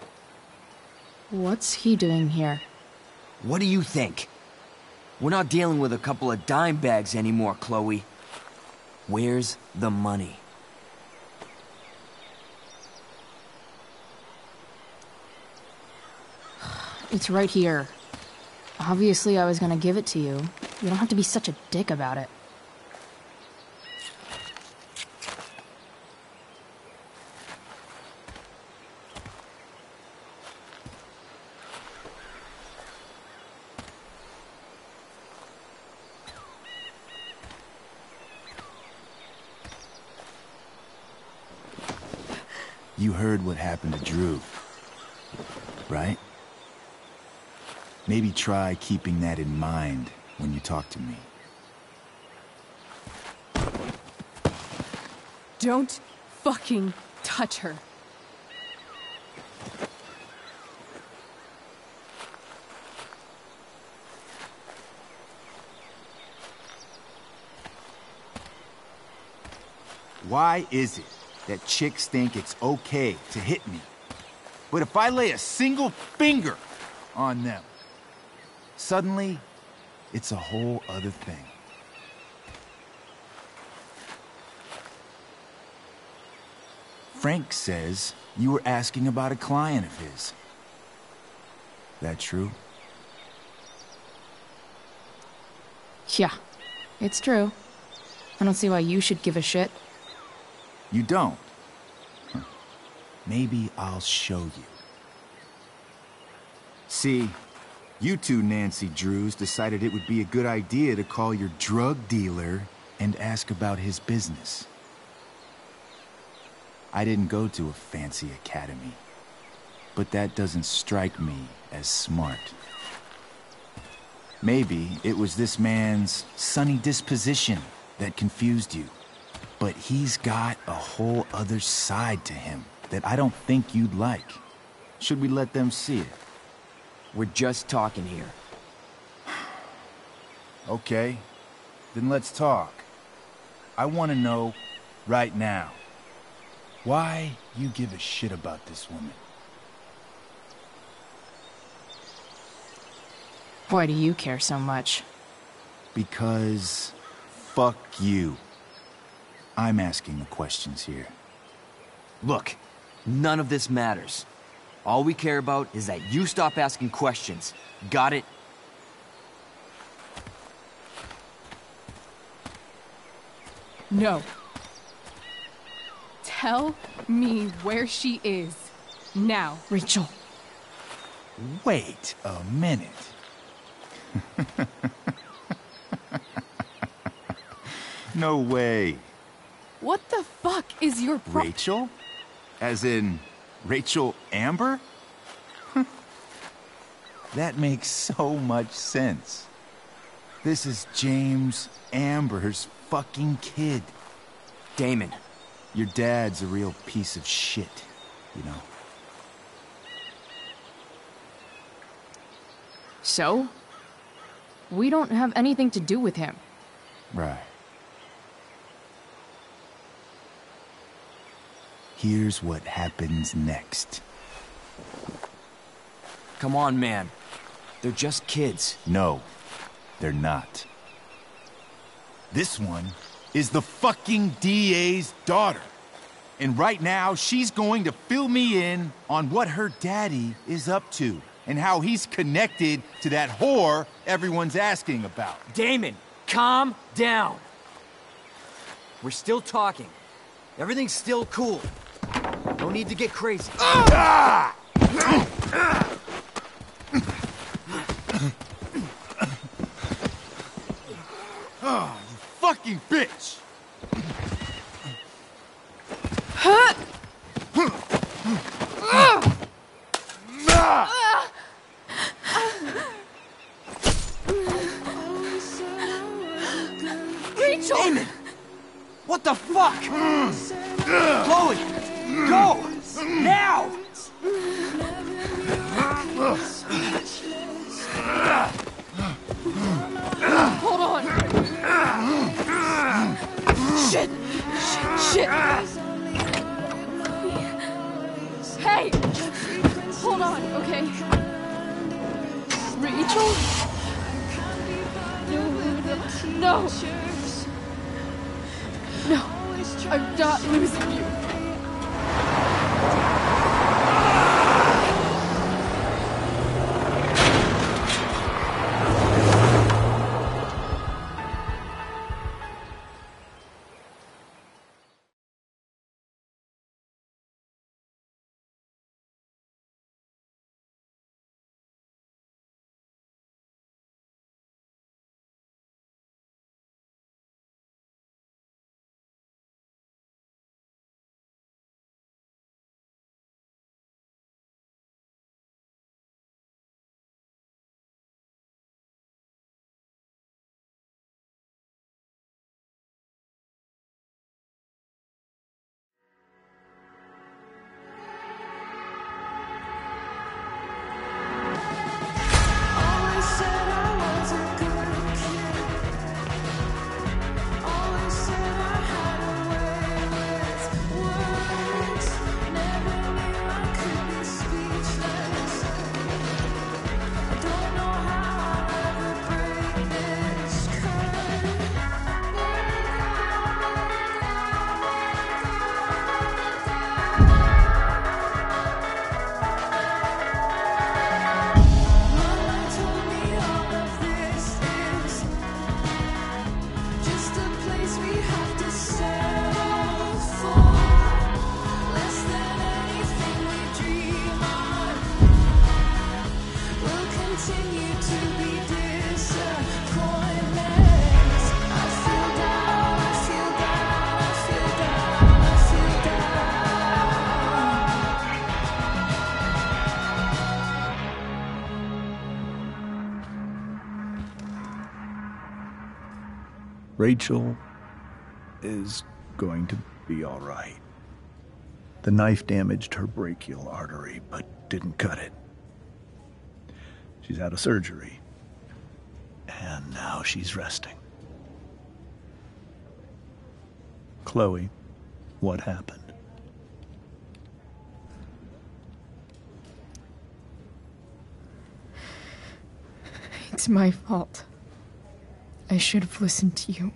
J: What's he doing here?
Q: What do you think? We're not dealing with a couple of dime bags anymore, Chloe. Where's the money?
J: It's right here. Obviously, I was gonna give it to you. You don't have to be such a dick about it.
R: You heard what happened to Drew, right? Maybe try keeping that in mind when you talk to me.
B: Don't fucking touch her.
R: Why is it that chicks think it's okay to hit me? But if I lay a single finger on them, suddenly, it's a whole other thing. Frank says you were asking about a client of his. That true?
J: Yeah, it's true. I don't see why you should give a shit.
R: You don't? Huh. Maybe I'll show you. See, you two Nancy Drews decided it would be a good idea to call your drug dealer and ask about his business. I didn't go to a fancy academy, but that doesn't strike me as smart. Maybe it was this man's sunny disposition that confused you, but he's got a whole other side to him that I don't think you'd like. Should we let them see it?
Q: We're just talking here.
R: Okay, then let's talk. I want to know right now why you give a shit about this woman.
J: Why do you care so much?
R: Because fuck you. I'm asking the questions here.
Q: Look, none of this matters. All we care about is that you stop asking questions. Got it?
B: No. Tell me where she is. Now.
J: Rachel.
R: Wait a minute. No way.
B: What the fuck is your
R: Rachel? As in, Rachel Amber? That makes so much sense. This is James Amber's fucking kid.
Q: Damon.
R: Your dad's a real piece of shit, you know.
J: So? We don't have anything to do with him.
R: Right. Here's what happens next.
Q: Come on, man. They're just kids.
R: No, they're not. This one is the fucking DA's daughter. And right now, she's going to fill me in on what her daddy is up to and how he's connected to that whore everyone's asking about.
Q: Damon, calm down. We're still talking. Everything's still cool. No need to get crazy.
R: Ah! Oh, you fucking bitch!
A: Rachel!
Q: Damon! What the fuck? Chloe! Go! Now!
A: Hold on! Shit! Shit! Hey! Hold on, okay? Rachel? No! No! I'm not losing you!
I: Rachel is going to be all right. The knife damaged her brachial artery, but didn't cut it. She's out of surgery, and now she's resting. Chloe, what happened?
B: It's my fault. I should have listened to you.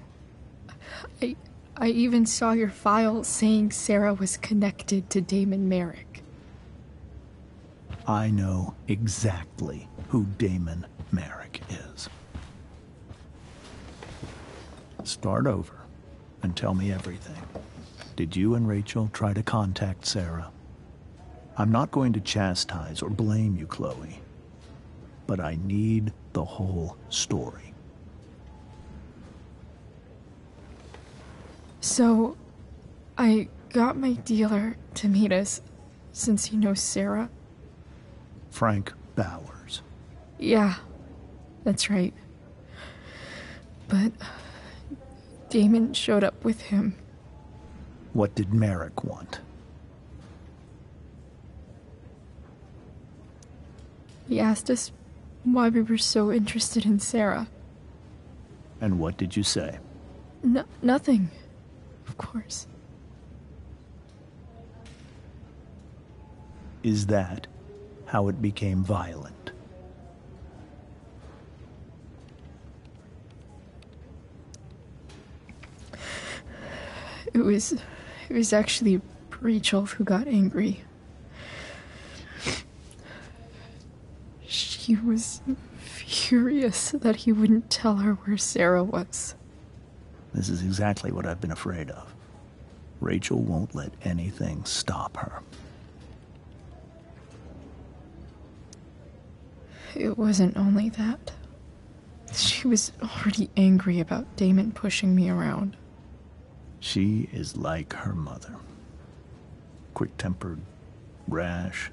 B: I even saw your file saying Sarah was connected to Damon Merrick.
I: I know exactly who Damon Merrick is. Start over and tell me everything. Did you and Rachel try to contact Sarah? I'm not going to chastise or blame you, Chloe, but I need the whole story.
B: So, I got my dealer to meet us, since he knows Sarah.
I: Frank Bowers.
B: Yeah, that's right. But Damon showed up with him.
I: What did Merrick want?
B: He asked us why we were so interested in Sarah.
I: And what did you say?
B: Nothing. Of course.
I: Is that how it became violent?
B: It was actually Rachel who got angry. She was furious that he wouldn't tell her where Sarah was.
I: This is exactly what I've been afraid of. Rachel won't let anything stop her.
B: It wasn't only that. She was already angry about Damon pushing me around.
I: She is like her mother. Quick-tempered, rash.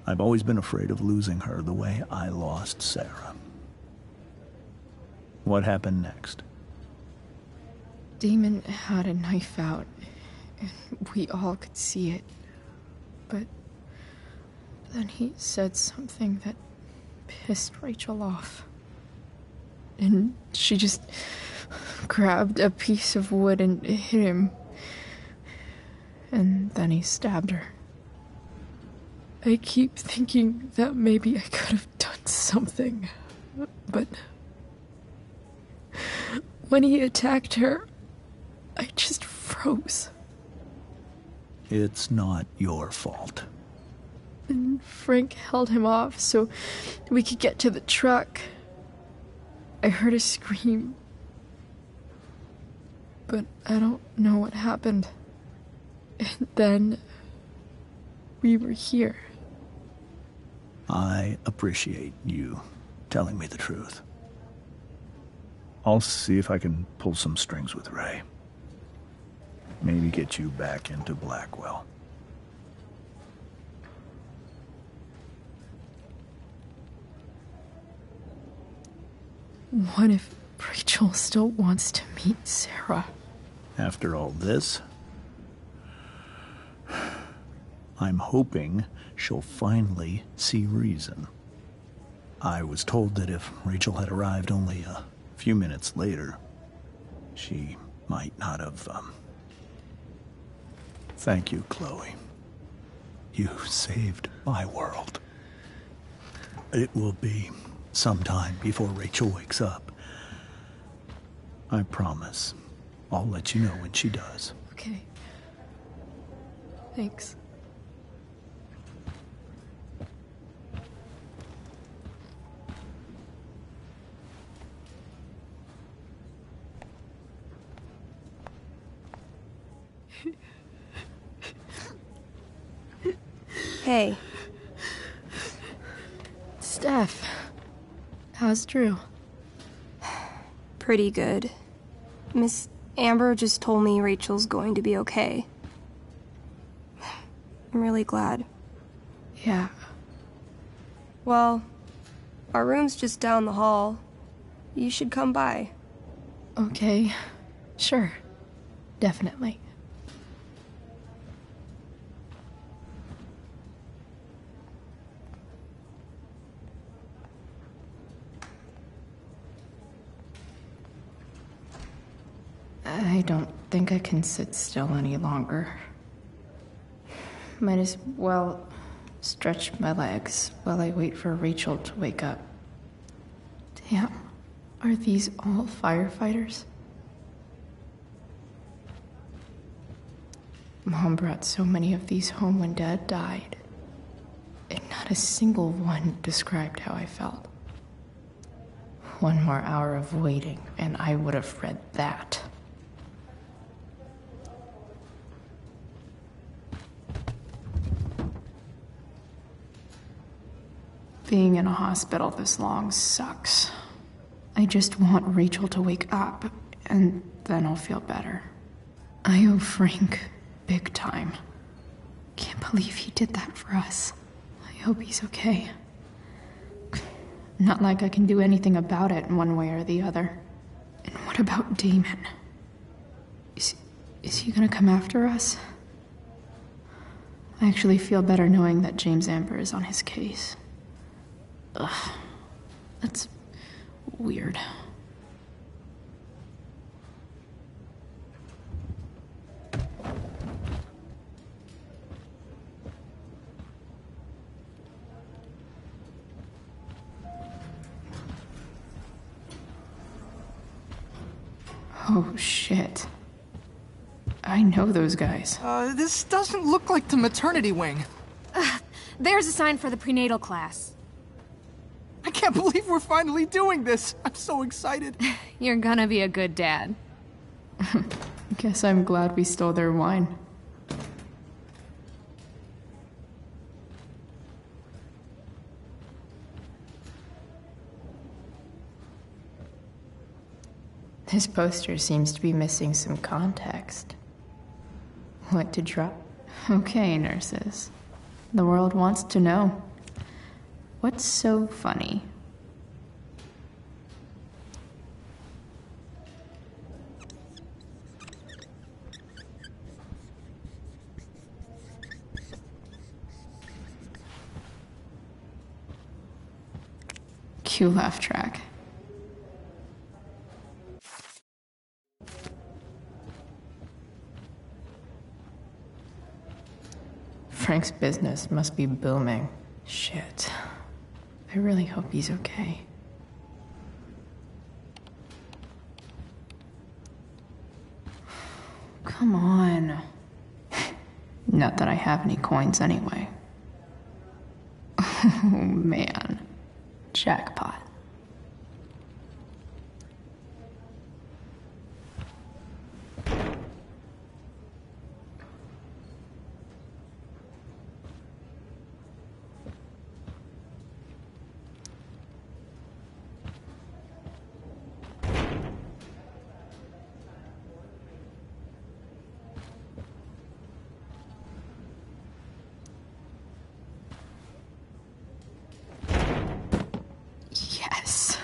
I: I've always been afraid of losing her the way I lost Sarah. What happened next?
B: Damon had a knife out, and we all could see it. But then he said something that pissed Rachel off. And she just grabbed a piece of wood and hit him. And then he stabbed her. I keep thinking that maybe I could have done something, but when he attacked her, I just froze.
I: It's not your fault.
B: And Frank held him off so we could get to the truck. I heard a scream, but I don't know what happened. And then we were here.
I: I appreciate you telling me the truth. I'll see if I can pull some strings with Ray. Maybe get you back into Blackwell.
B: What if Rachel still wants to meet Sarah?
I: After all this, I'm hoping she'll finally see reason. I was told that if Rachel had arrived only a few minutes later, she might not have, Thank you, Chloe. You saved my world. It will be some time before Rachel wakes up. I promise. I'll let you know when she does.
B: Okay. Thanks.
S: Hey.
B: Steph. How's Drew?
S: Pretty good. Miss Amber just told me Rachel's going to be okay. I'm really glad.
B: Yeah.
S: Well, our room's just down the hall. You should come by.
B: Okay. Sure. Definitely. I don't think I can sit still any longer. Might as well stretch my legs while I wait for Rachel to wake up. Damn, are these all firefighters? Mom brought so many of these home when Dad died, and not a single one described how I felt. One more hour of waiting, and I would have read that. Being in a hospital this long sucks. I just want Rachel to wake up, and then I'll feel better. I owe Frank big time. Can't believe he did that for us. I hope he's okay. Not like I can do anything about it one way or the other. And what about Damon? Is he gonna come after us? I actually feel better knowing that James Amber is on his case. Ugh, that's weird. Oh, shit. I know those guys.
T: This doesn't look like the maternity wing.
U: There's a sign for the prenatal class.
T: I can't believe we're finally doing this. I'm so excited.
U: You're gonna be a good dad.
B: Guess I'm glad we stole their wine. This poster seems to be missing some context. What to drop? Okay, nurses. The world wants to know. What's so funny? Cue laugh track. Frank's business must be booming. Shit. I really hope he's okay. Come on. Not that I have any coins anyway. Oh man. Jackpot. Yes.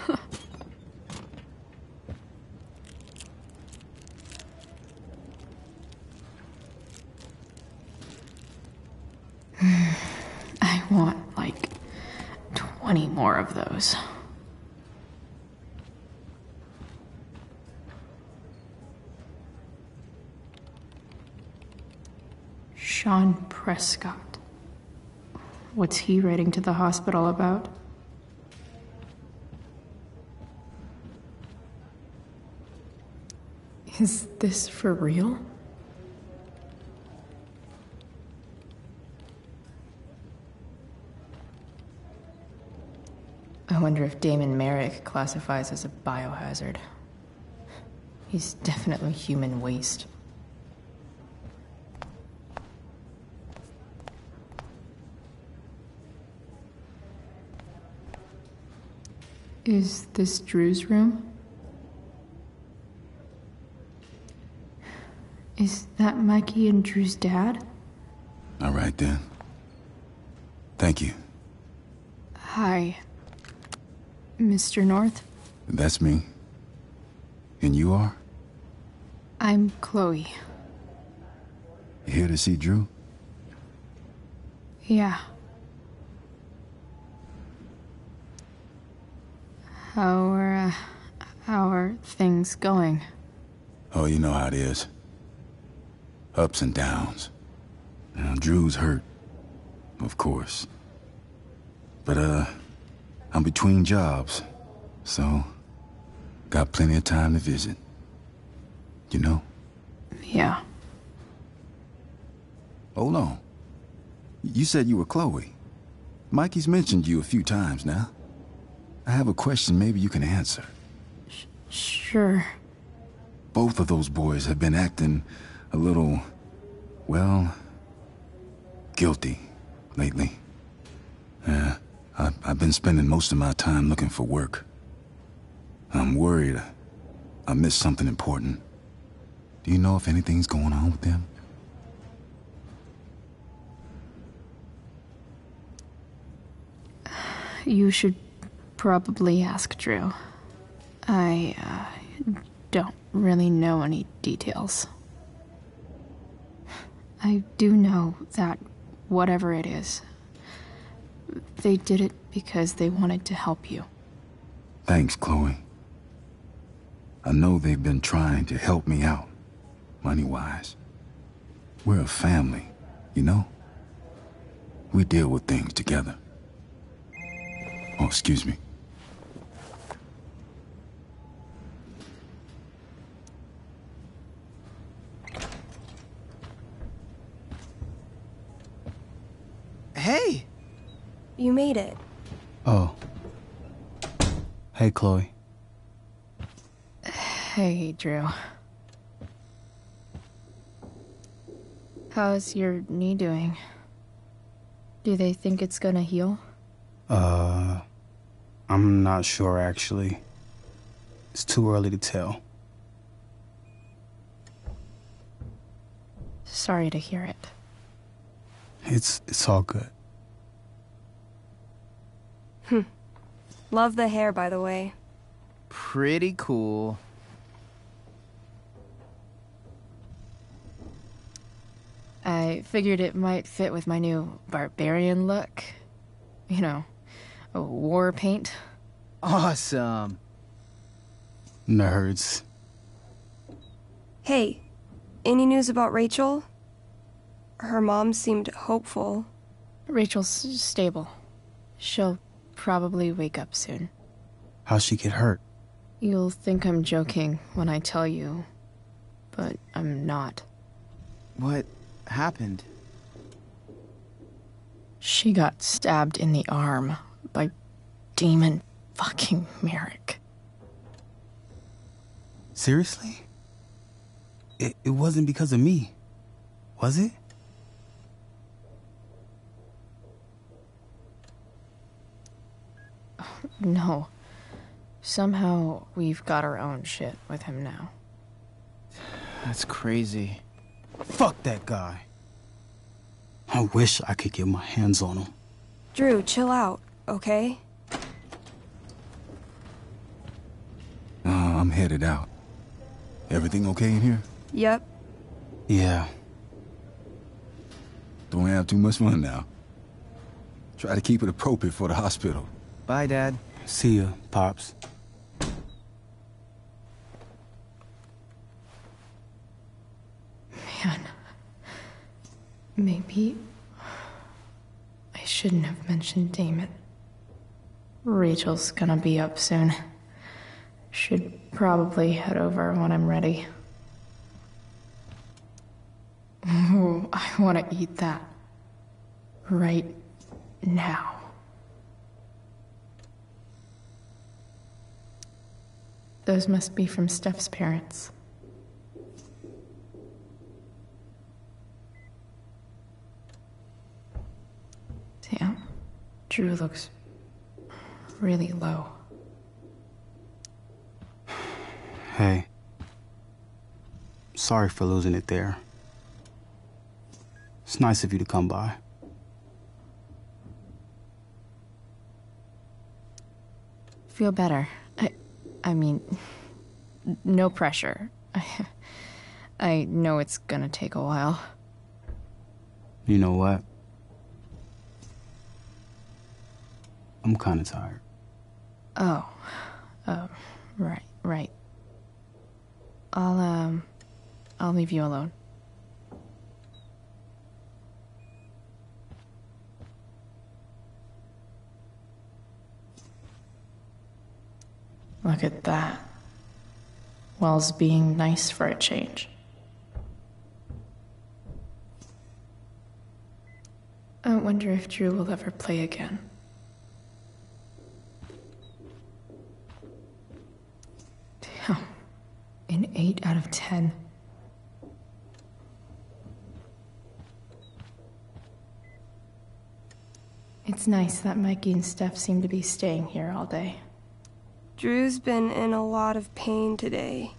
B: I want like 20 more of those. Sean Prescott. What's he writing to the hospital about? Is this for real? I wonder if Damon Merrick classifies as a biohazard. He's definitely human waste. Is this Drew's room? Is that Mikey and Drew's dad?
V: All right, then. Thank you.
B: Hi, Mr. North.
V: That's me. And you are?
B: I'm Chloe.
V: You here to see Drew?
B: Yeah. How are things going?
V: Oh, you know how it is. Ups and downs. Now, Drew's hurt, of course. But, I'm between jobs, so got plenty of time to visit. You know?
B: Yeah.
V: Hold on. You said you were Chloe. Mikey's mentioned you a few times now. I have a question maybe you can answer.
B: Sure.
V: Both of those boys have been acting a little, well, guilty lately. I've been spending most of my time looking for work. I'm worried I missed something important. Do you know if anything's going on with them?
B: You should probably ask Drew. I don't really know any details. I do know that whatever it is, they did it because they wanted to help you.
V: Thanks, Chloe. I know they've been trying to help me out, money-wise. We're a family, you know? We deal with things together. Oh, excuse me.
S: You made it.
C: Oh. Hey, Chloe.
J: Hey, Drew. How's your knee doing? Do they think it's gonna heal?
C: I'm not sure, actually. It's too early to tell.
J: Sorry to hear it.
C: It's all good.
S: Love the hair, by the way.
Q: Pretty cool.
J: I figured it might fit with my new barbarian look. You know, a war paint.
Q: Awesome.
C: Nerds.
S: Hey, any news about Rachel? Her mom seemed hopeful.
J: Rachel's stable. She'll probably wake up soon.
C: How'd she get hurt?
J: You'll think I'm joking when I tell you, but I'm not.
Q: What happened?
J: She got stabbed in the arm by Damon fucking Merrick.
C: Seriously? It wasn't because of me, was it?
J: No. Somehow we've got our own shit with him now.
Q: That's crazy.
C: Fuck that guy. I wish I could get my hands on him.
S: Drew, chill out, okay?
V: I'm headed out. Everything okay in here?
S: Yep.
C: Yeah.
V: Don't have too much fun now. Try to keep it appropriate for the hospital.
Q: Bye, Dad.
C: See ya, Pops.
J: Man. Maybe I shouldn't have mentioned Damon. Rachel's gonna be up soon. Should probably head over when I'm ready. Ooh, I want to eat that. Right now. Those must be from Steph's parents. Damn. Drew looks really low.
C: Hey. Sorry for losing it there. It's nice of you to come by.
J: Feel better. I mean, no pressure. I know it's gonna take a while.
C: You know what? I'm kinda tired.
J: Oh, right. I'll leave you alone. Look at that. Wells being nice for a change. I wonder if Drew will ever play again. Damn. An 8 out of 10. It's nice that Mikey and Steph seem to be staying here all day.
S: Drew's been in a lot of pain today.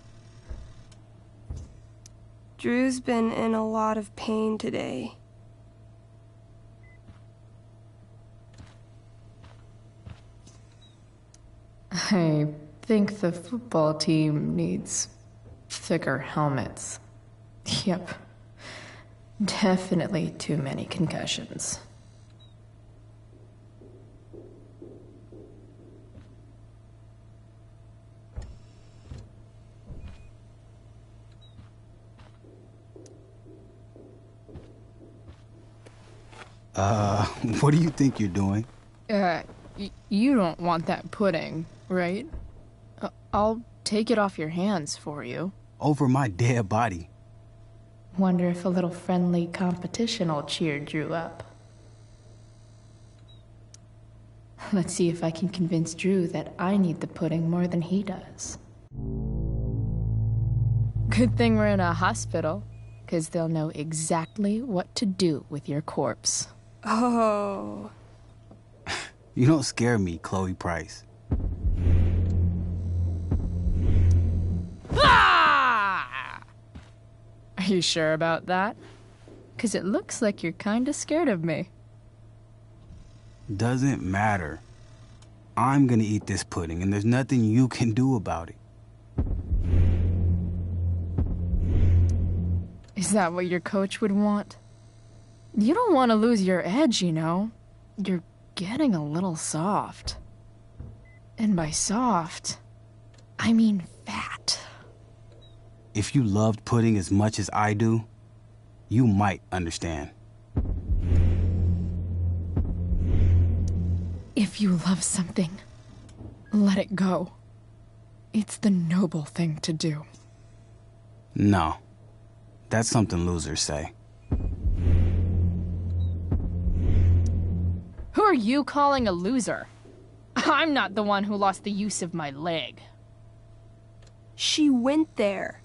J: I think the football team needs thicker helmets. Yep. Definitely too many concussions.
C: What do you think you're doing?
J: You don't want that pudding, right? I'll take it off your hands for you.
C: Over my dead body.
J: Wonder if a little friendly competition will cheer Drew up.
B: Let's see if I can convince Drew that I need the pudding more than he does. Good thing we're in a hospital, because they'll know exactly what to do with your corpse.
S: Oh.
C: You don't scare me, Chloe Price.
B: Ah! Are you sure about that? Because it looks like you're kinda scared of me.
C: Doesn't matter. I'm gonna eat this pudding, and there's nothing you can do about it.
B: Is that what your coach would want? You don't want to lose your edge, you know. You're getting a little soft. And by soft, I mean fat.
C: If you loved pudding as much as I do, you might understand.
B: If you love something, let it go. It's the noble thing to do.
C: No. That's something losers say.
B: Who are you calling a loser? I'm not the one who lost the use of my leg.
S: She went there.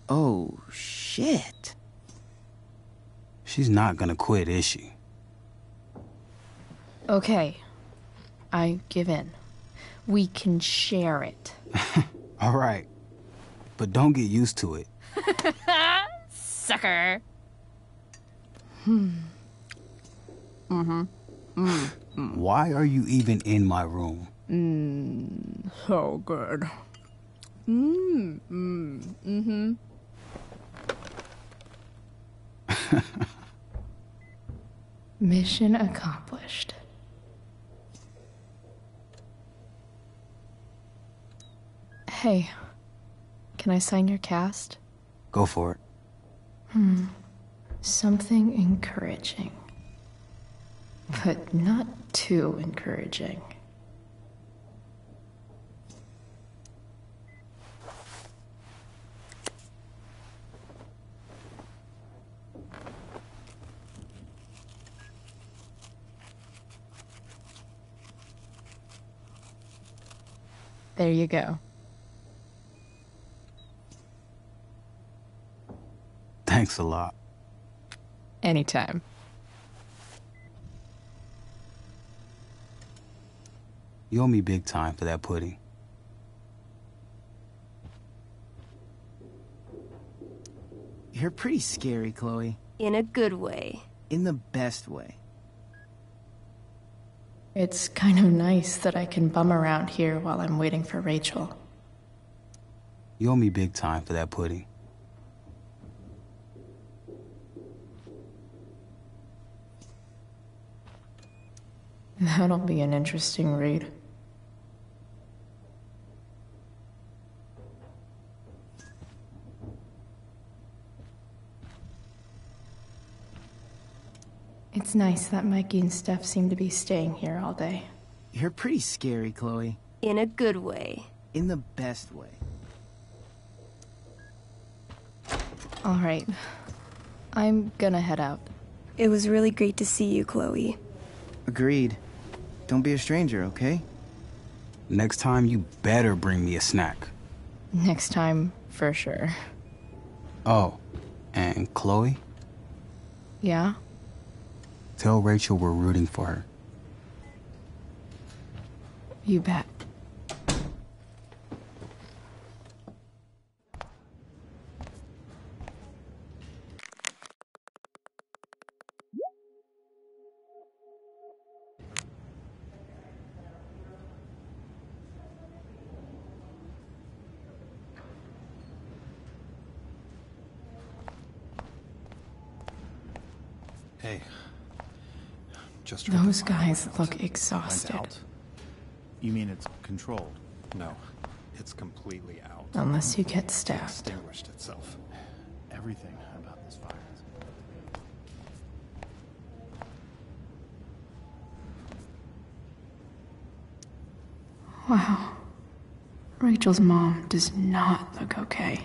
T: Oh, shit.
C: She's not gonna quit, is she?
B: Okay. I give in. We can share it.
C: All right. But don't get used to it.
B: Sucker.
C: Why are you even in my room?
B: So good. Mission accomplished. Hey, can I sign your cast?
C: Go for it.
B: Something encouraging. But not too encouraging. There you go.
C: Thanks a lot.
B: Anytime.
C: You owe me big time for that pudding.
T: You're pretty scary, Chloe.
S: In a good way.
T: In the best way.
B: It's kind of nice that I can bum around here while I'm waiting for Rachel.
C: You owe me big time for that pudding.
B: That'll be an interesting read. It's nice that Mikey and Steph seem to be staying here all day.
T: You're pretty scary, Chloe.
S: In a good way.
T: In the best way.
B: All right. I'm gonna head out.
S: It was really great to see you, Chloe.
T: Agreed. Don't be a stranger, okay?
C: Next time, you better bring me a snack.
B: Next time, for sure.
C: Oh, and Chloe?
B: Yeah?
C: Tell Rachel we're rooting for her.
B: You bet.
F: Hey. Just
B: Those guys look exhausted.
I: You mean it's controlled?
F: No, it's completely out.
B: Unless you get stabbed.
F: Extinguished itself.
I: Everything about this fire is...
B: Wow. Rachel's mom does not look okay.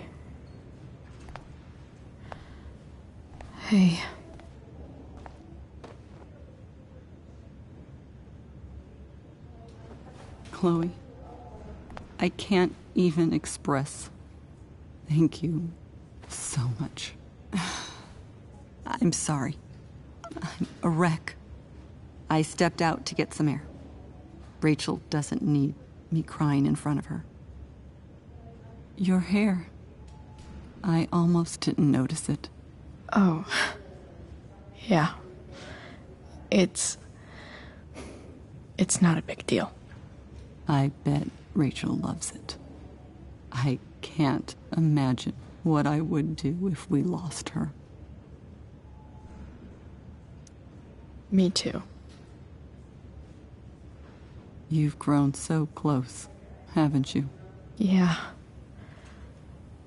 B: Hey.
K: Chloe. I can't even express thank you so much. I'm sorry. I'm a wreck. I stepped out to get some air. Rachel doesn't need me crying in front of her. Your hair. I almost didn't notice it.
B: Oh. Yeah. It's not a big deal.
K: I bet Rachel loves it. I can't imagine what I would do if we lost her.
B: Me too.
K: You've grown so close, haven't you?
B: Yeah.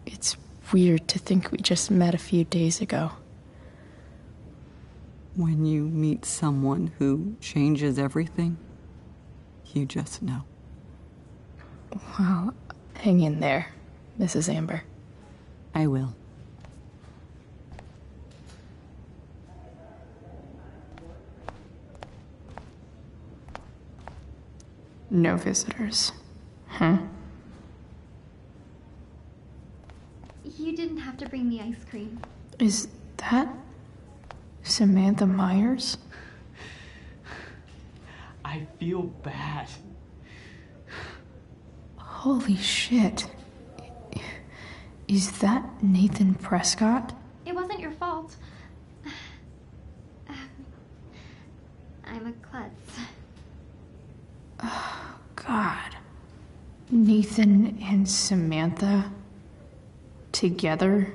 B: It's weird to think we just met a few days ago.
K: When you meet someone who changes everything, you just know.
B: Well, hang in there, Mrs. Amber.
K: I will.
B: No visitors. Huh?
G: You didn't have to bring the ice cream.
B: Is that Samantha Myers?
T: I feel bad.
B: Holy shit. Is that Nathan Prescott?
G: It wasn't your fault. I'm a klutz.
B: Oh, God. Nathan and Samantha together?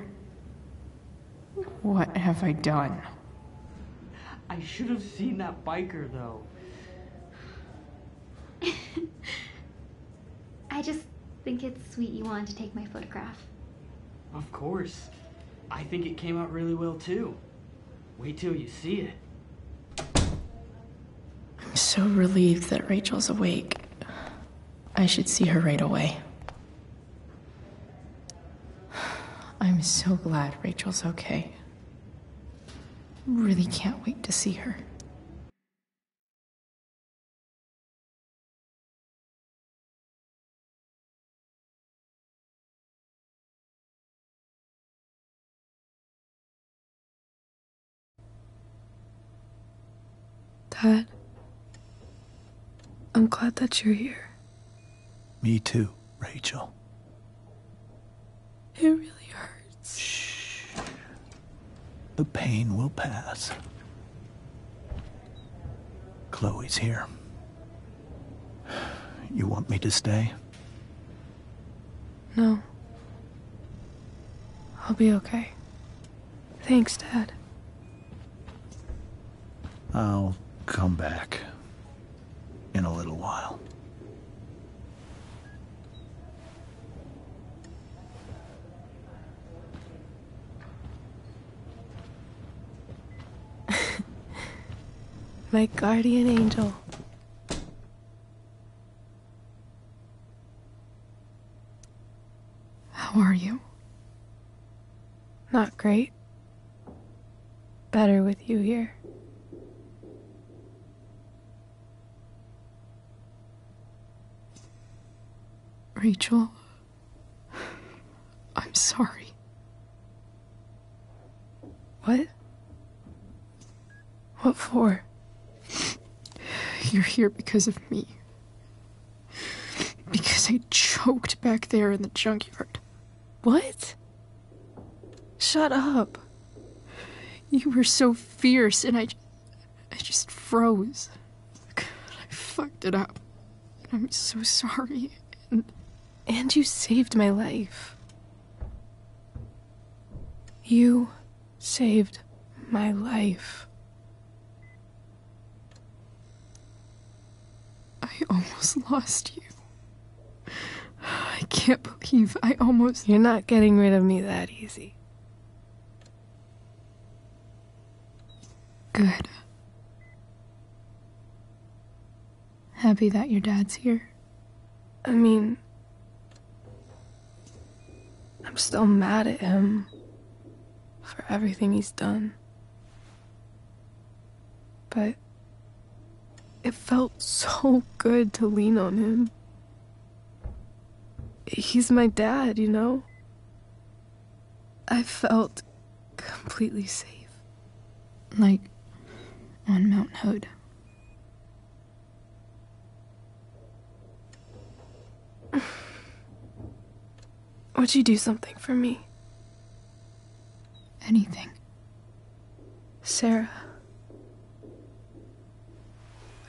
B: What have I done?
T: I should have seen that biker, though.
G: I just think it's sweet you wanted to take my photograph.
T: Of course. I think it came out really well, too. Wait till you see it.
B: I'm so relieved that Rachel's awake. I should see her right away. I'm so glad Rachel's okay. Really can't wait to see her.
S: Dad, I'm glad that you're here.
I: Me too, Rachel.
S: It really hurts.
I: Shh. The pain will pass. Chloe's here. You want me to stay?
S: No. I'll be okay. Thanks, Dad.
I: I'll come back in a little while.
S: My guardian angel.
B: How are you?
S: Not great. Better with you here.
B: Rachel, I'm sorry.
S: What? What for?
B: You're here because of me. Because I choked back there in the junkyard.
S: What? Shut up.
B: You were so fierce and I just froze. I fucked it up. I'm so sorry.
S: And you saved my life. You saved my life.
B: I almost lost you. I can't believe I almost...
S: You're not getting rid of me that easy.
B: Good. Happy that your dad's here?
S: I mean, I'm still mad at him for everything he's done. But it felt so good to lean on him. He's my dad, you know? I felt completely safe.
B: Like on Mount Hood.
S: Would you do something for me?
B: Anything.
S: Sarah.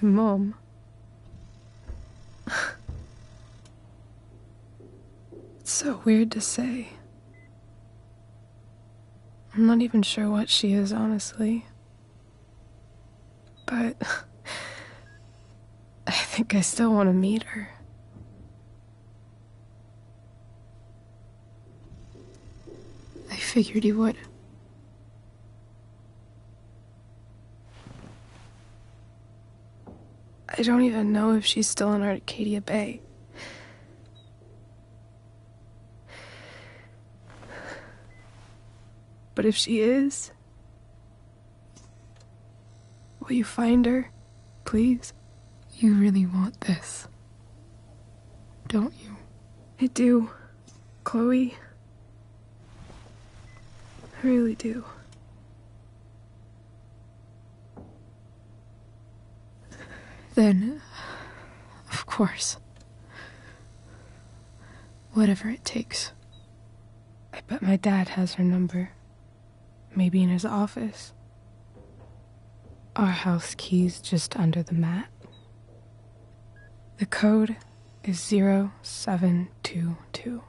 S: My mom. It's so weird to say. I'm not even sure what she is, honestly. But I think I still want to meet her.
B: I figured you would.
S: I don't even know if she's still in Arcadia Bay. But if she is, will you find her, please?
B: You really want this, don't you?
S: I do, Chloe. I really do.
B: Then, of course. Whatever it takes.
S: I bet my dad has her number. Maybe in his office. Our house key's just under the mat. The code is 0722.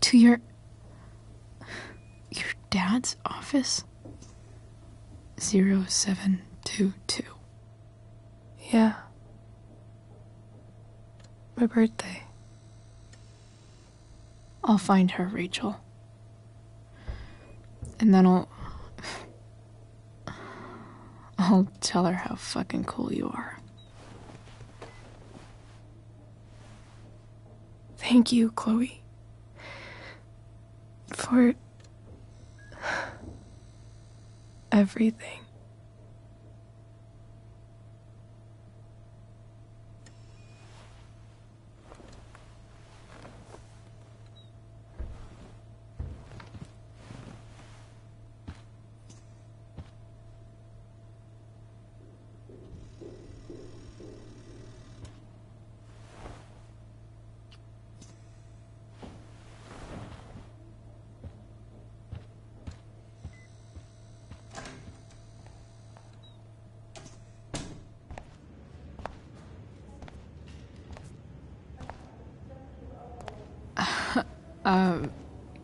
B: To your dad's office? 0722.
S: Yeah. My birthday.
B: I'll find her, Rachel. And then I'll tell her how fucking cool you are.
S: Thank you, Chloe. For everything.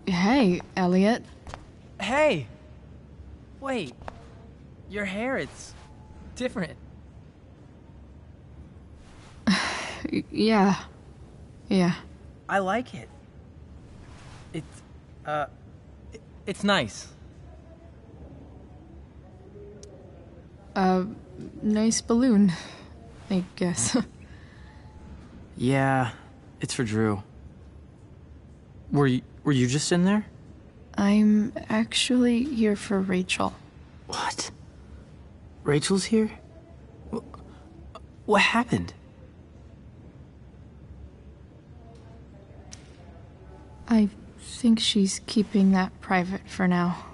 B: Hey, Elliot.
T: Hey! Wait. Your hair, it's different.
B: Yeah.
T: I like it. It's nice.
B: Nice balloon, I guess.
T: Yeah, it's for Drew. Were you just in there?
B: I'm actually here for Rachel.
T: What? Rachel's here? What happened?
B: I think she's keeping that private for now.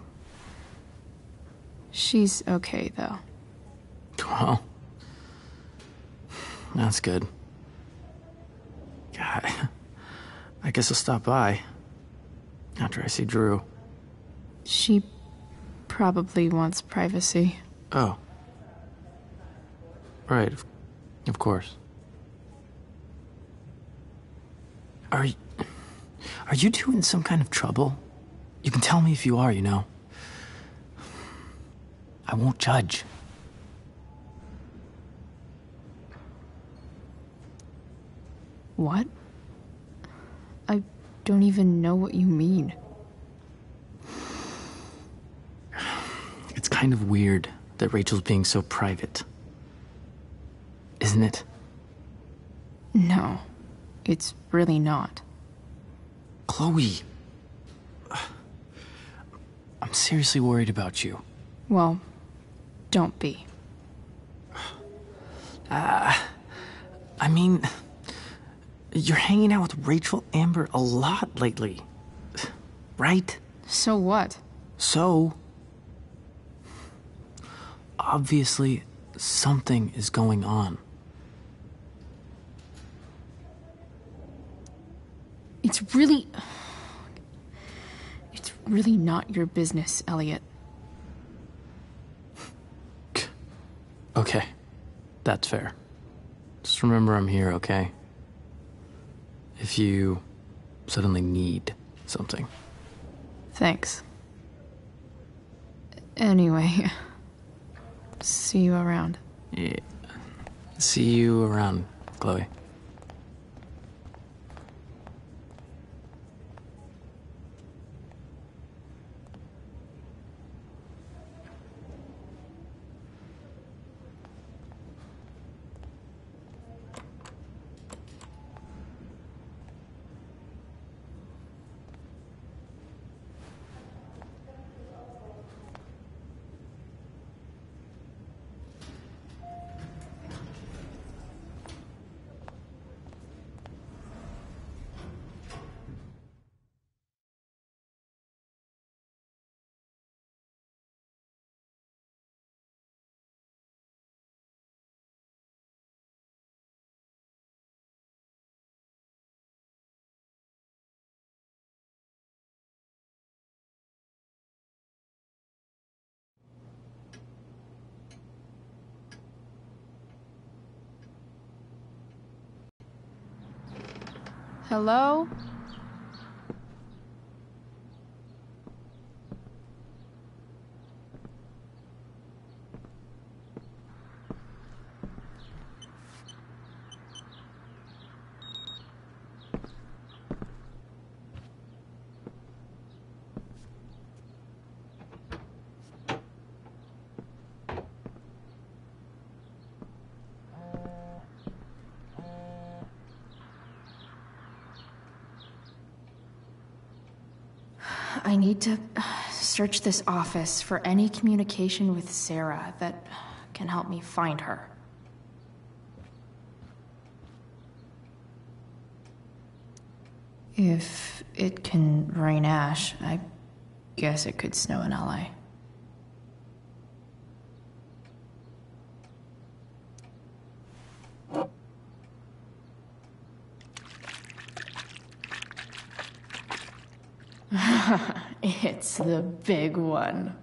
B: She's okay, though.
T: Well, that's good. God, I guess I'll stop by after I see Drew.
B: She probably wants privacy.
T: Oh. Right, of course. Are you two in some kind of trouble? You can tell me if you are, you know. I won't judge.
B: What? I don't even know what you mean.
T: It's kind of weird that Rachel's being so private. Isn't it?
B: No, it's really not.
T: Chloe. I'm seriously worried about you.
B: Well, don't be.
T: I mean, You're hanging out with Rachel Amber a lot lately. Right?
A: So what?
T: So, obviously, something is going on.
B: It's really not your business, Elliot.
T: Okay, that's fair. Just remember I'm here, okay? If you suddenly need something.
B: Thanks. Anyway, see you around.
T: Yeah. See you around, Chloe.
A: Hello?
B: I need to search this office for any communication with Sarah that can help me find her. If it can rain ash, I guess it could snow in LA. It's the big one.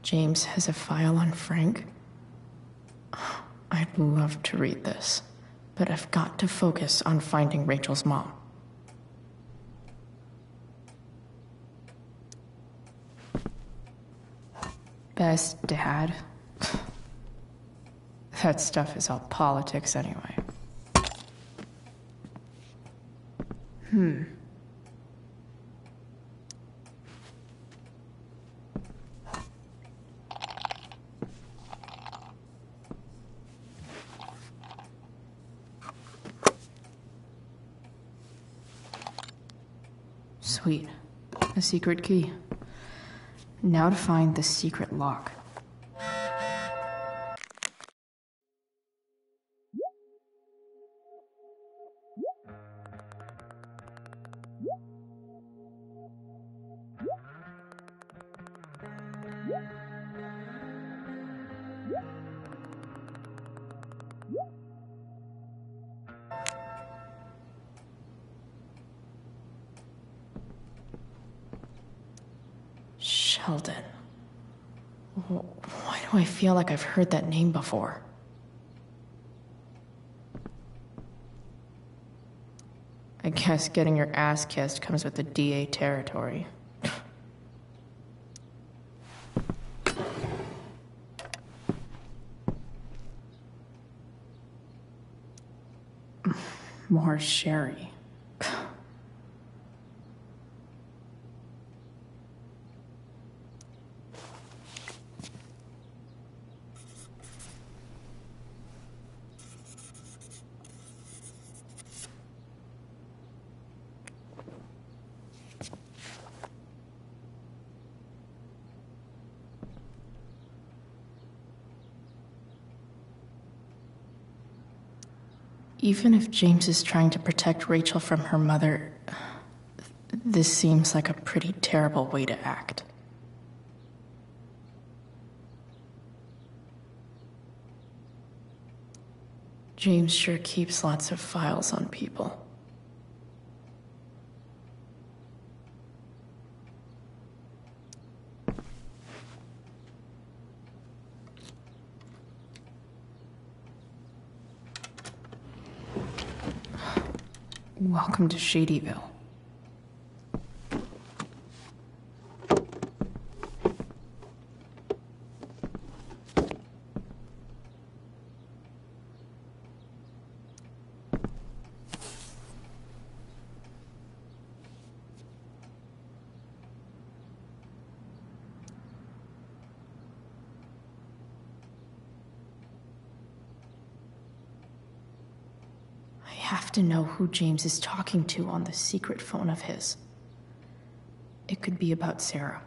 B: James has a file on Frank. I'd love to read this, but I've got to focus on finding Rachel's mom. Best dad. That stuff is all politics anyway. Sweet. A secret key. Now to find the secret lock. Sheldon. Why do I feel like I've heard that name before? I guess getting your ass kissed comes with the DA territory. More sherry.
J: Even if James is trying to protect Rachel from her mother, this seems like a pretty terrible way to act. James sure keeps lots of files on people. Welcome to Shadyville. I have to know who James is talking to on the secret phone of his. It could be about Sarah.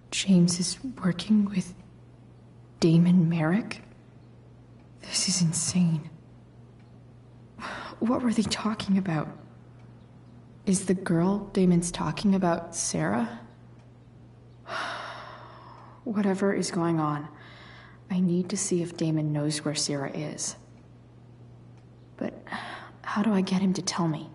J: James is working with Damon Merrick? This is insane. What were they talking about? Is the girl Damon's talking about Sarah? Whatever is going on, I need to see if Damon knows where Sarah is. But how do I get him to tell me?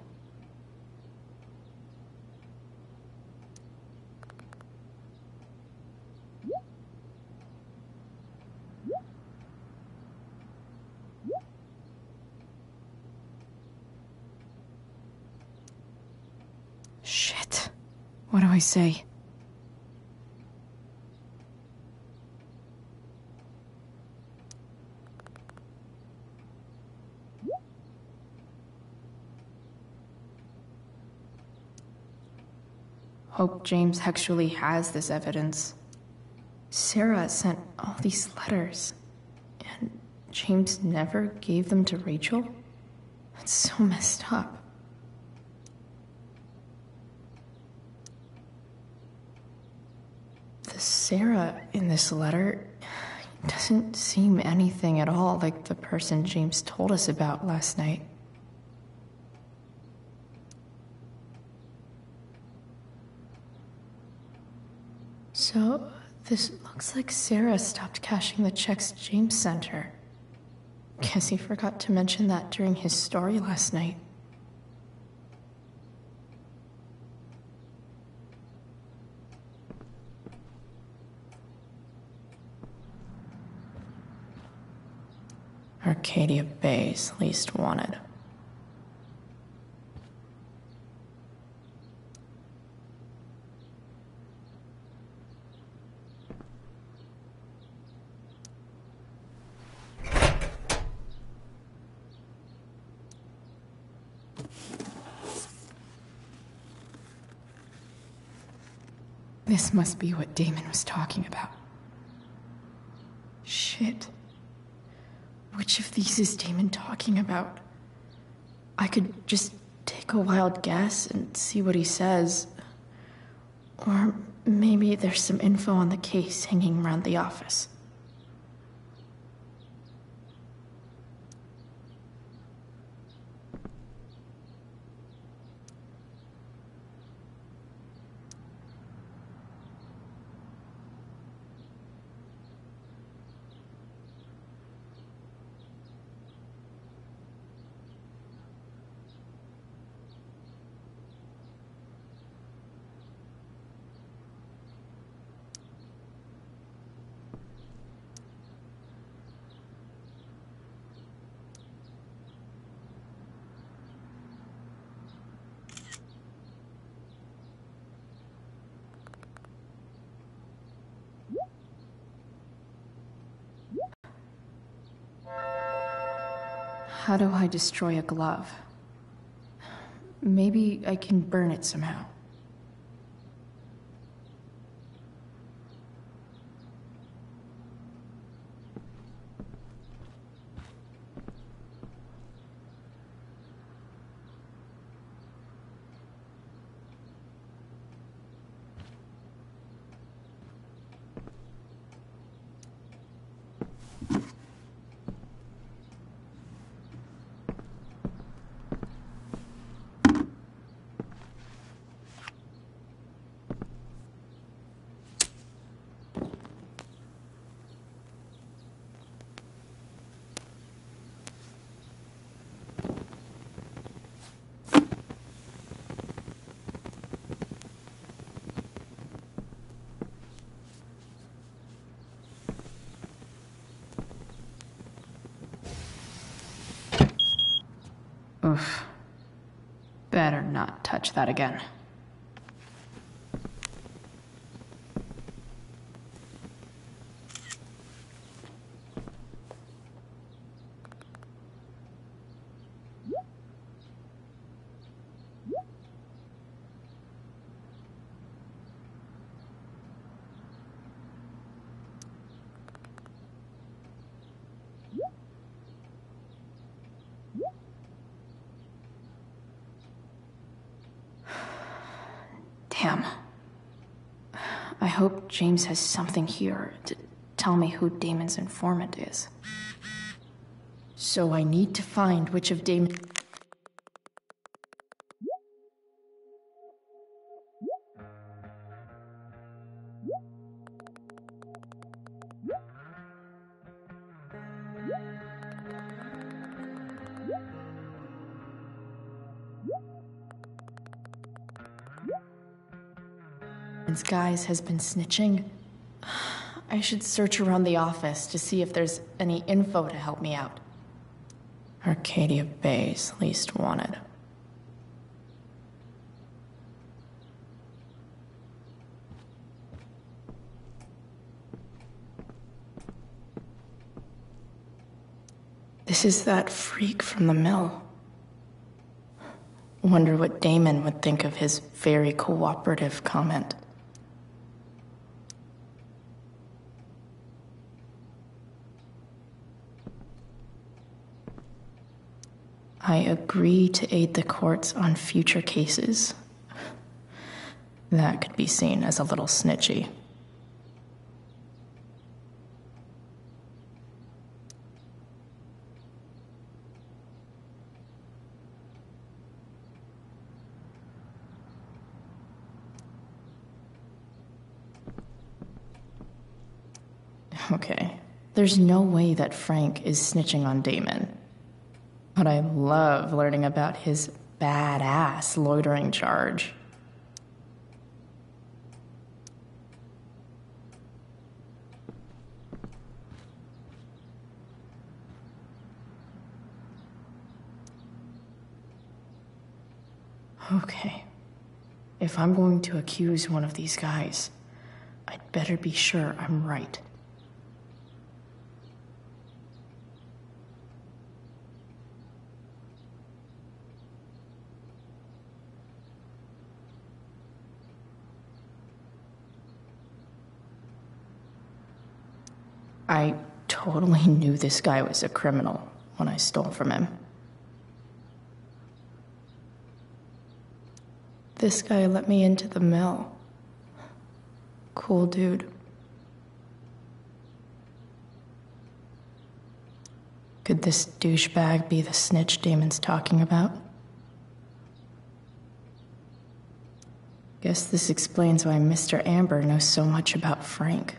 J: Shit. What do I say? Hope James actually has this evidence. Sarah sent all these letters, and James never gave them to Rachel? That's so messed up. The Sarah in this letter doesn't seem anything at all like the person James told us about last night. So, this looks like Sarah stopped cashing the checks James sent her. Guess he forgot to mention that during his story last night. Arcadia Bay's least wanted. This must be what Damon was talking about. Shit. Which of these is Damon talking about? I could just take a wild guess and see what he says. Or maybe there's some info on the case hanging around the office. How do I destroy a glove? Maybe I can burn it somehow. Oof. Better not touch that again. Damn. I hope James has something here to tell me who Damon's informant is. So I need to find which of Damon's guys has been snitching. I should search around the office to see if there's any info to help me out. Arcadia Bay's least wanted. This is that freak from the mill. Wonder what Damon would think of his very cooperative comment. I agree to aid the courts on future cases. That could be seen as a little snitchy. Okay, there's no way that Frank is snitching on Damon. But I love learning about his badass loitering charge. Okay. If I'm going to accuse one of these guys, I'd better be sure I'm right. I totally knew this guy was a criminal when I stole from him. This guy let me into the mill. Cool dude. Could this douchebag be the snitch Damon's talking about? Guess this explains why Mr. Amber knows so much about Frank.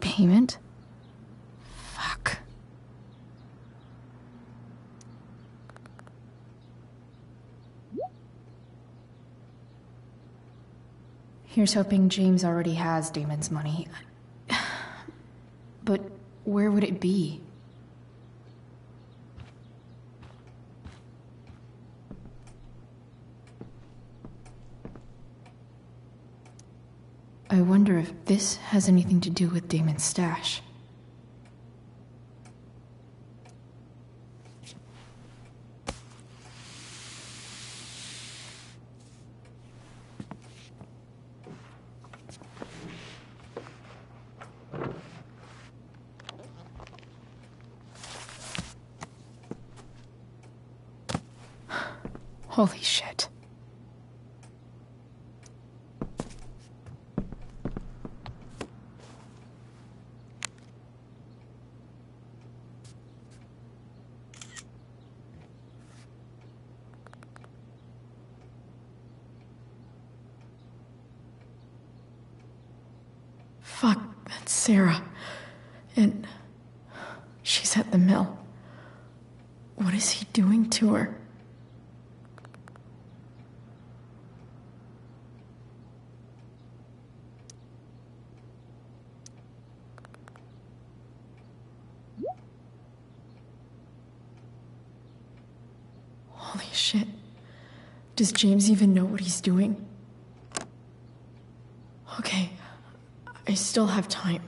J: Payment? Fuck. Here's hoping James already has Damon's money. But where would it be? I wonder if this has anything to do with Damon's stash. Holy shit. Fuck, that's Sarah. And she's at the mill. What is he doing to her? Holy shit. Does James even know what he's doing? Okay, I still have time.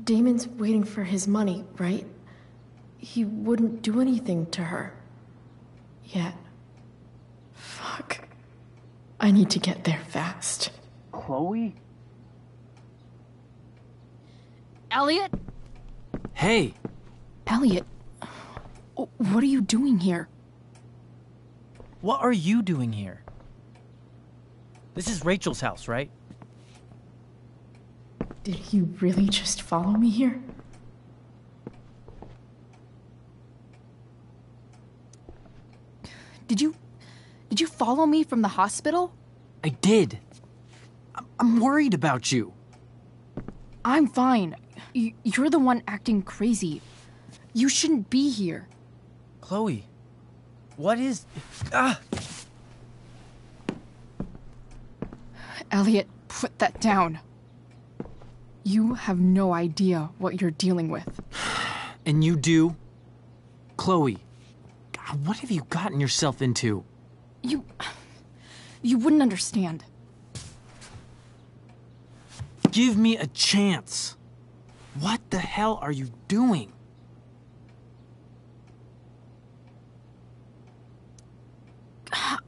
J: Damon's waiting for his money, right? He wouldn't do anything to her. Yet. Fuck. I need to get there fast.
T: Chloe?
A: Elliot?
T: Hey!
J: Elliot, what are you doing here?
T: What are you doing here? This is Rachel's house, right?
B: Did he really just follow me here?
A: Did you follow me from the hospital?
T: I did. I'm worried about you.
A: I'm fine. You're the one acting crazy. You shouldn't be here.
T: Chloe, what is... Ah!
A: Elliot, put that down. You have no idea what you're dealing with.
T: And you do? Chloe, God, what have you gotten yourself into?
A: You wouldn't understand.
T: Give me a chance. What the hell are you doing?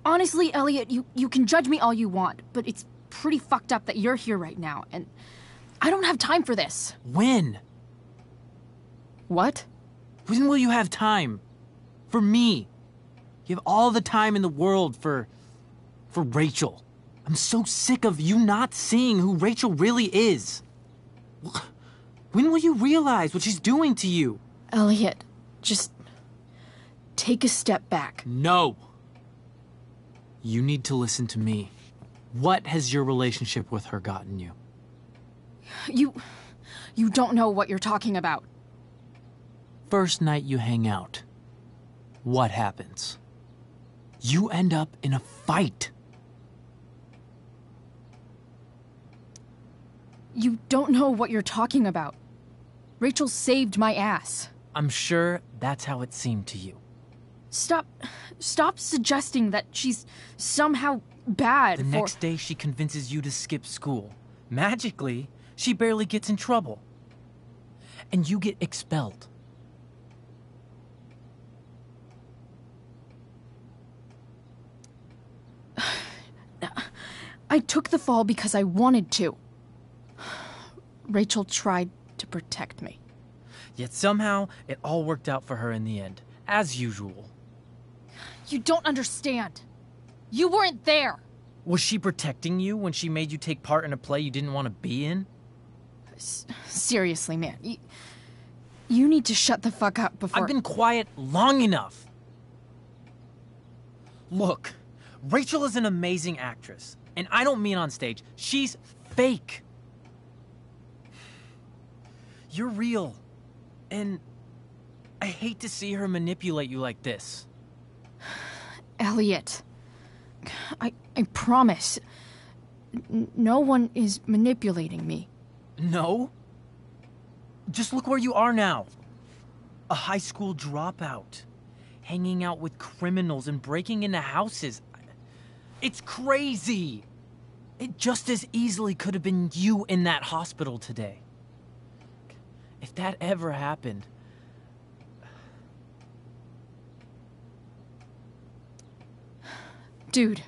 A: Honestly, Elliot, you can judge me all you want, but it's pretty fucked up that you're here right now, and I don't have time for this.
T: When?
A: What?
T: When will you have time? For me. You have all the time in the world for Rachel. I'm so sick of you not seeing who Rachel really is. When will you realize what she's doing to you?
A: Elliot, just take a step back.
T: No. You need to listen to me. What has your relationship with her gotten you?
A: You don't know what you're talking about.
T: First night you hang out, what happens? You end up in a fight.
A: You don't know what you're talking about. Rachel saved my ass.
T: I'm sure that's how it seemed to you.
A: Stop suggesting that she's somehow bad.
T: The next day she convinces you to skip school. Magically, she barely gets in trouble. And you get expelled.
A: I took the fall because I wanted to. Rachel tried to protect me.
T: Yet somehow, it all worked out for her in the end, as usual.
A: You don't understand. You weren't there.
T: Was she protecting you when she made you take part in a play you didn't want to be in?
A: Seriously, man. You need to shut the fuck up before...
T: I've been quiet long enough. Look, Rachel is an amazing actress. And I don't mean on stage. She's fake. You're real. And I hate to see her manipulate you like this.
A: Elliot, I promise. No one is manipulating me.
T: No? Just look where you are now. A high school dropout. Hanging out with criminals and breaking into houses. It's crazy. It just as easily could have been you in that hospital today. If that ever happened...
A: Dude,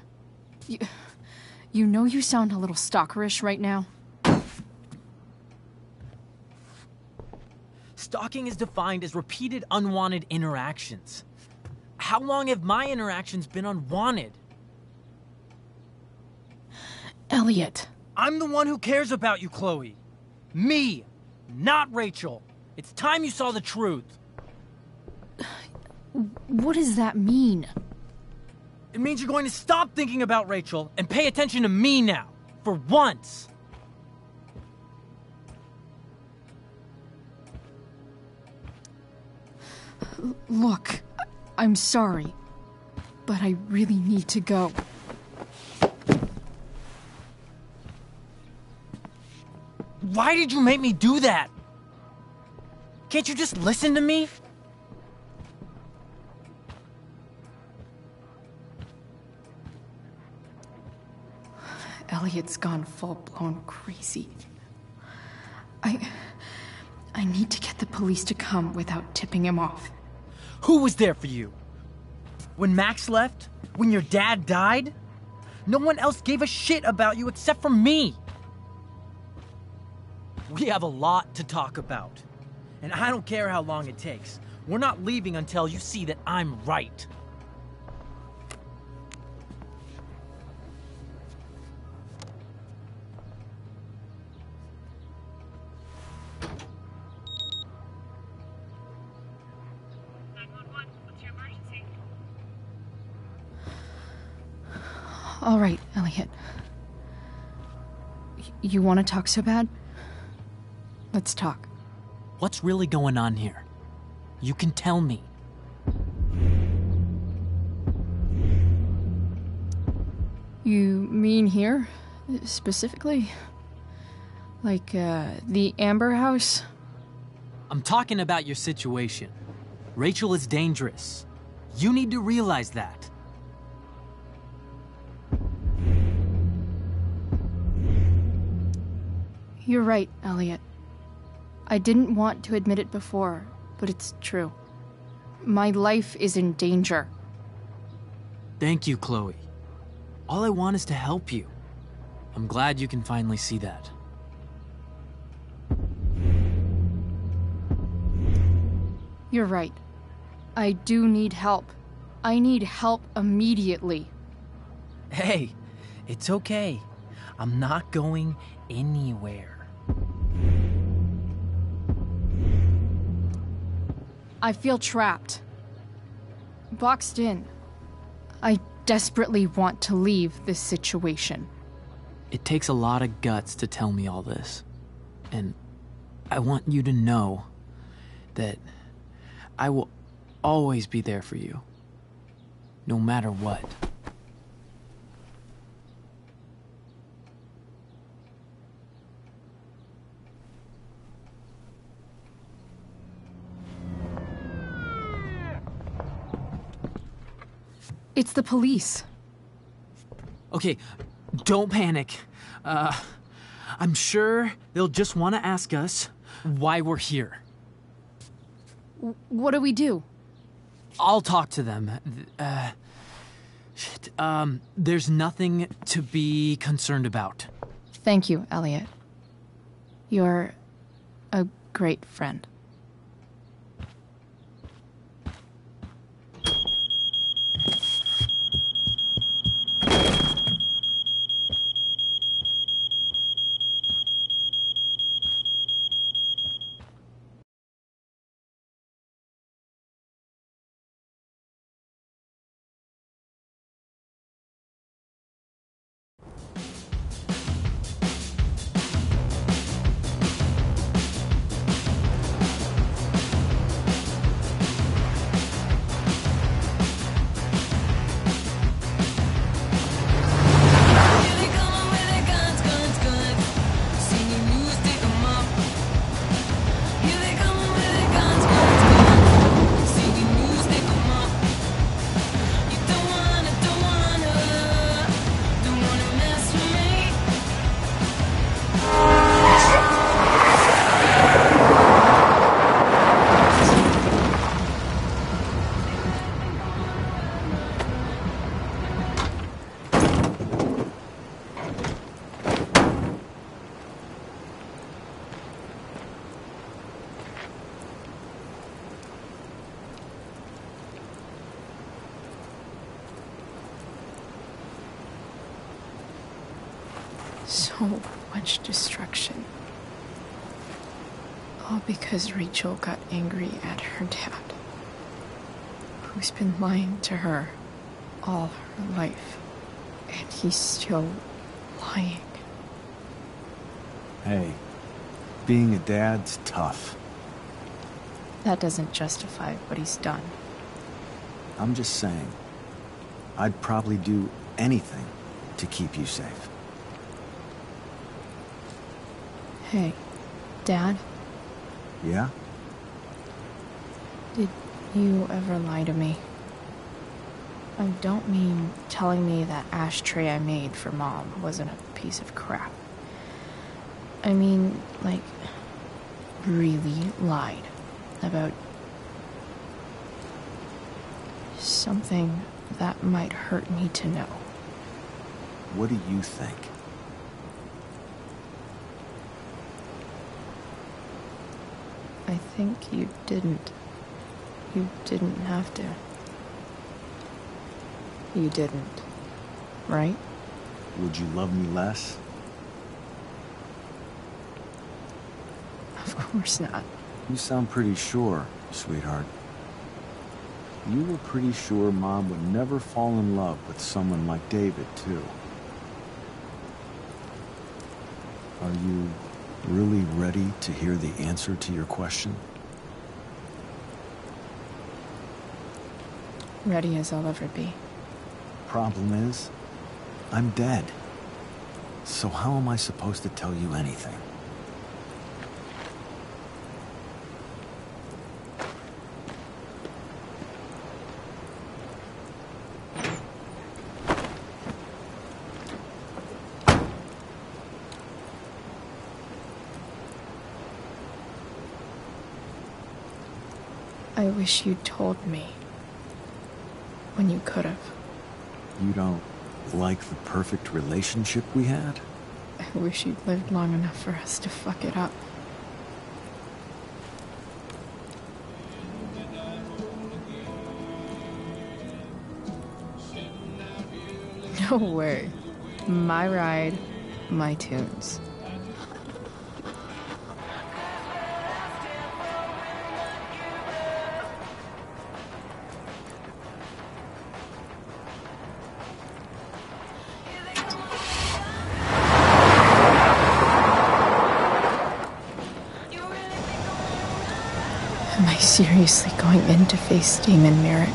A: you know you sound a little stalkerish right now.
T: Stalking is defined as repeated unwanted interactions. How long have my interactions been unwanted?
A: Elliot.
T: I'm the one who cares about you, Chloe. Me, not Rachel. It's time you saw the truth.
A: What does that mean?
T: It means you're going to stop thinking about Rachel and pay attention to me now, for once.
A: Look, I'm sorry, but I really need to go.
T: Why did you make me do that? Can't you just listen to me?
B: Elliot's gone full-blown crazy. I need to get the police to come without tipping him off.
T: Who was there for you? When Max left? When your dad died? No one else gave a shit about you except for me. We have a lot to talk about. And I don't care how long it takes. We're not leaving until you see that I'm right.
B: All right, Elliot. You want to talk so bad? Let's talk.
T: What's really going on here? You can tell me.
B: You mean here, specifically? Like, the Amber House?
T: I'm talking about your situation. Rachel is dangerous. You need to realize that.
B: You're right, Elliot. I didn't want to admit it before, but it's true. My life is in danger.
T: Thank you, Chloe. All I want is to help you. I'm glad you can finally see that.
B: You're right. I do need help. I need help immediately.
T: Hey, it's okay. I'm not going anywhere.
B: I feel trapped. Boxed in. I desperately want to leave this situation.
T: It takes a lot of guts to tell me all this. And I want you to know that I will always be there for you. No matter what.
B: It's the police.
T: Okay, don't panic. I'm sure they'll just want to ask us why we're here.
B: What do we do?
T: I'll talk to them. There's nothing to be concerned about.
B: Thank you, Elliot. You're a great friend. So much destruction. All because Rachel got angry at her dad, who's been lying to her all her life. And he's still lying.
E: Hey, being a dad's tough.
J: That doesn't justify what he's done.
E: I'm just saying, I'd probably do anything to keep you safe.
J: Hey, Dad?
E: Yeah?
J: Did you ever lie to me? I don't mean telling me that ashtray I made for Mom wasn't a piece of crap. I mean, like, really lied about something that might hurt me to know.
E: What do you think?
J: I think you didn't. You didn't have to. You didn't, right?
E: Would you love me less?
J: Of course not.
E: You sound pretty sure, sweetheart. You were pretty sure Mom would never fall in love with someone like David, too. Are you really ready to hear the answer to your question?
J: Ready as I'll ever be.
E: Problem is, I'm dead. So how am I supposed to tell you anything?
B: I wish you'd told me when you could have.
E: You don't like the perfect relationship we had?
B: I wish you'd lived long enough for us to fuck it up. No way. My ride, my tunes. Am I seriously going in to face Damon Merrick?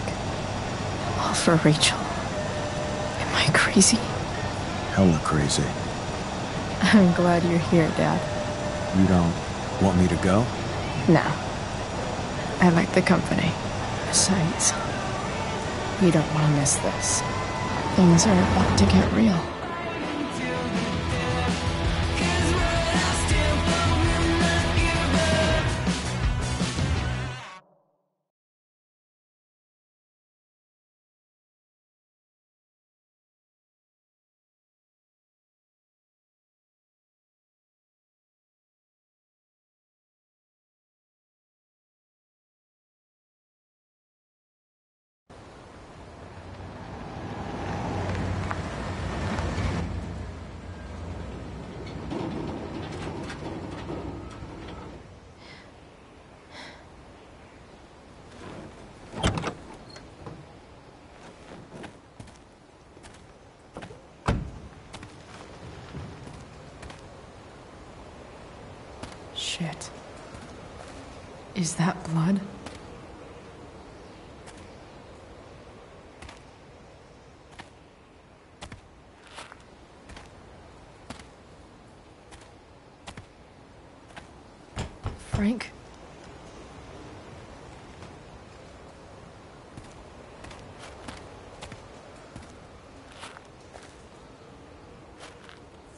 B: All for Rachel? Am I crazy?
E: Hella crazy.
B: I'm glad you're here, Dad.
E: You don't want me to go?
B: No. I like the company. Besides, we don't want to miss this. Things are about to get real. Shit. Is that blood? Frank?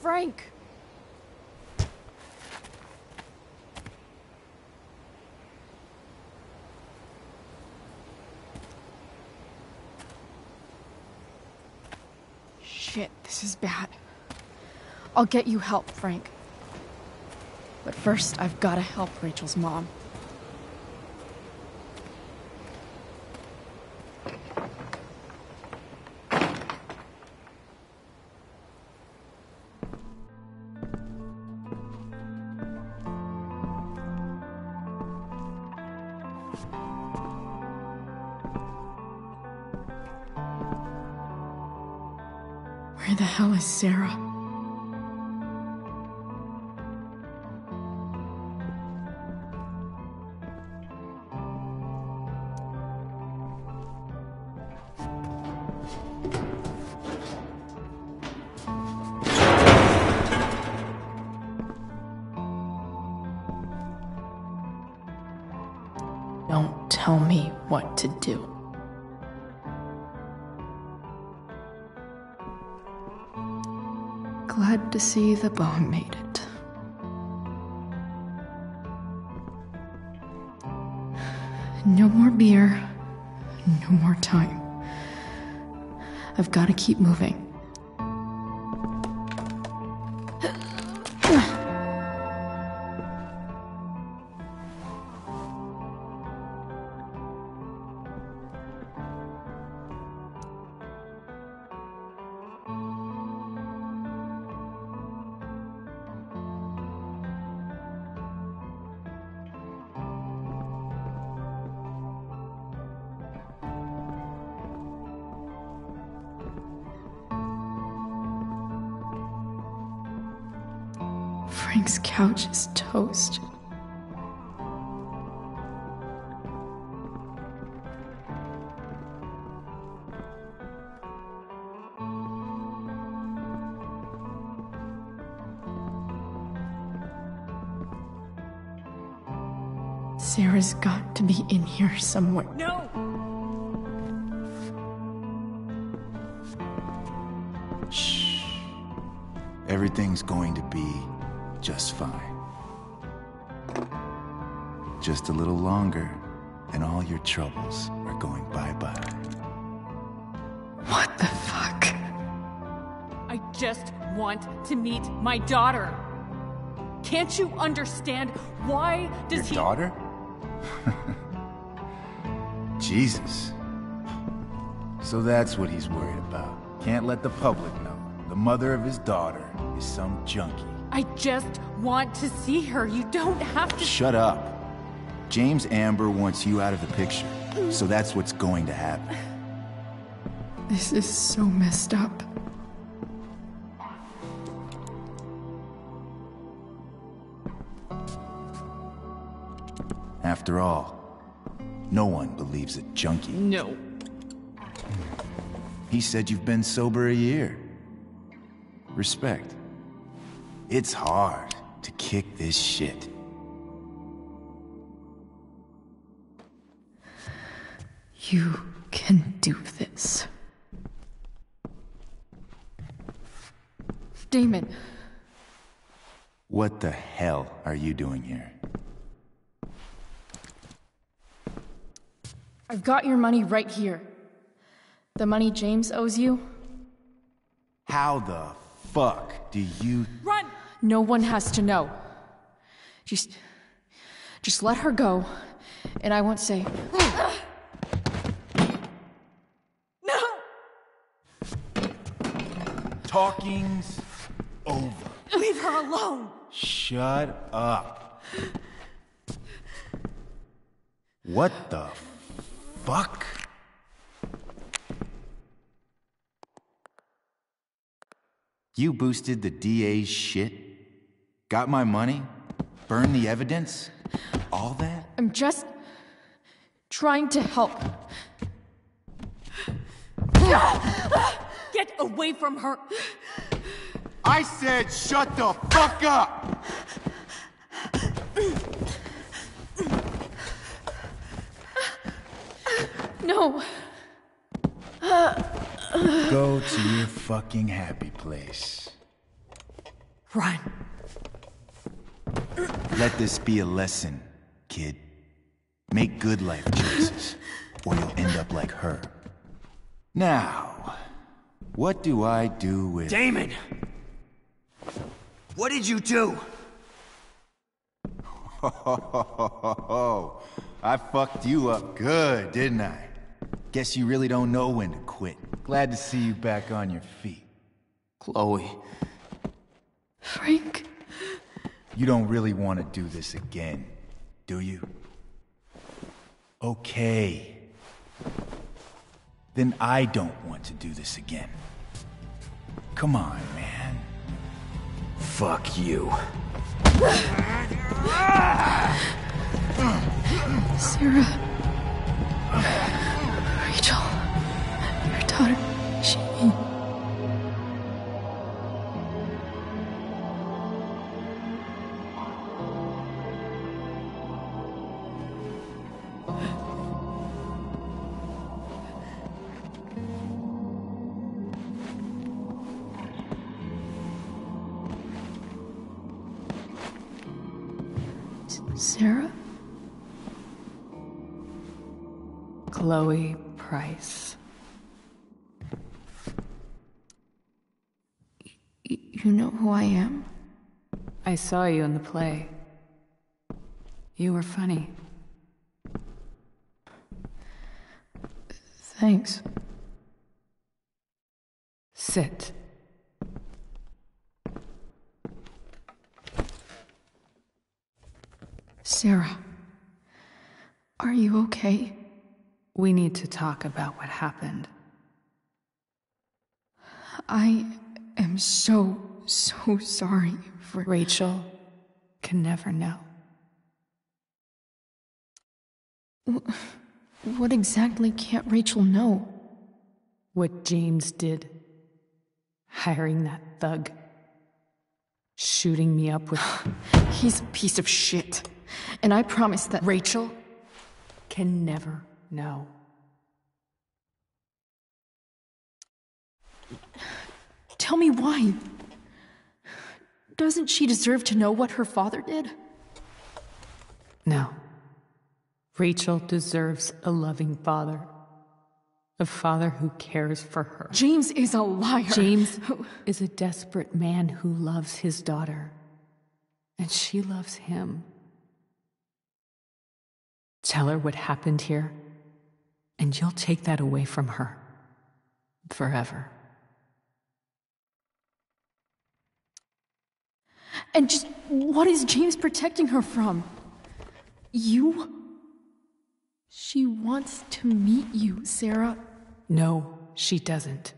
B: Frank! Shit, this is bad. I'll get you help, Frank. But first, I've got to help Rachel's mom. Where the hell is Sarah? Don't tell me what to do. Glad to see the bone made it. No more beer, no more time. I've got to keep moving. Frank's couch is toast. Sarah's got to be in here somewhere.
U: No!
R: Shh. Everything's going to be just fine. Just a little longer, and all your troubles are going bye-bye.
B: What the fuck?
U: I just want to meet my daughter. Can't you understand? Why does
R: Your daughter? Jesus. So that's what he's worried about. Can't let the public know. The mother of his daughter is some junkie.
U: I just want to see her. You don't have to—
R: Shut up. James Amber wants you out of the picture. So that's what's going to happen.
B: This is so messed up.
R: After all, no one believes a junkie.
U: No.
R: He said you've been sober a year. Respect. It's hard to kick this shit.
B: You can do this. Damon.
R: What the hell are you doing here?
B: I've got your money right here. The money James owes you.
R: How the fuck do you—
U: Run!
B: No one has to know. Just let her go, and I won't say.
U: No!
R: Talking's over.
U: Leave her alone!
R: Shut up. What the fuck? You boosted the DA's shit? Got my money? Burned the evidence? All that?
B: I'm just trying to help.
U: Get away from her!
R: I said shut the fuck up!
B: No.
R: Go to your fucking happy place.
U: Run.
R: Let this be a lesson, kid. Make good life choices, or you'll end up like her. Now, what do I do with—
Q: Damon! What did you do?
R: I fucked you up good, didn't I? Guess you really don't know when to quit. Glad to see you back on your feet.
Q: Chloe.
B: Frank.
R: You don't really want to do this again, do you? Okay. Then I don't want to do this again. Come on, man.
Q: Fuck you.
B: Sarah. Rachel. Your daughter, Jamie. Sarah?
S: Chloe Price.
B: You know who I am?
S: I saw you in the play. You were funny.
B: Thanks.
S: Sit.
B: Sarah, are you okay?
S: We need to talk about what happened.
B: I am so sorry for...
S: Rachel can never know.
B: What exactly can't Rachel know?
S: What James did. Hiring that thug. Shooting me up with...
B: He's a piece of shit. And I promise that...
S: Rachel can never know.
B: Tell me why. Doesn't she deserve to know what her father did?
S: No. Rachel deserves a loving father. A father who cares for her.
B: James is a liar.
S: James is a desperate man who loves his daughter. And she loves him. Tell her what happened here, and you'll take that away from her. Forever.
B: And just what is James protecting her from? You? She wants to meet you, Sarah.
S: No, she doesn't.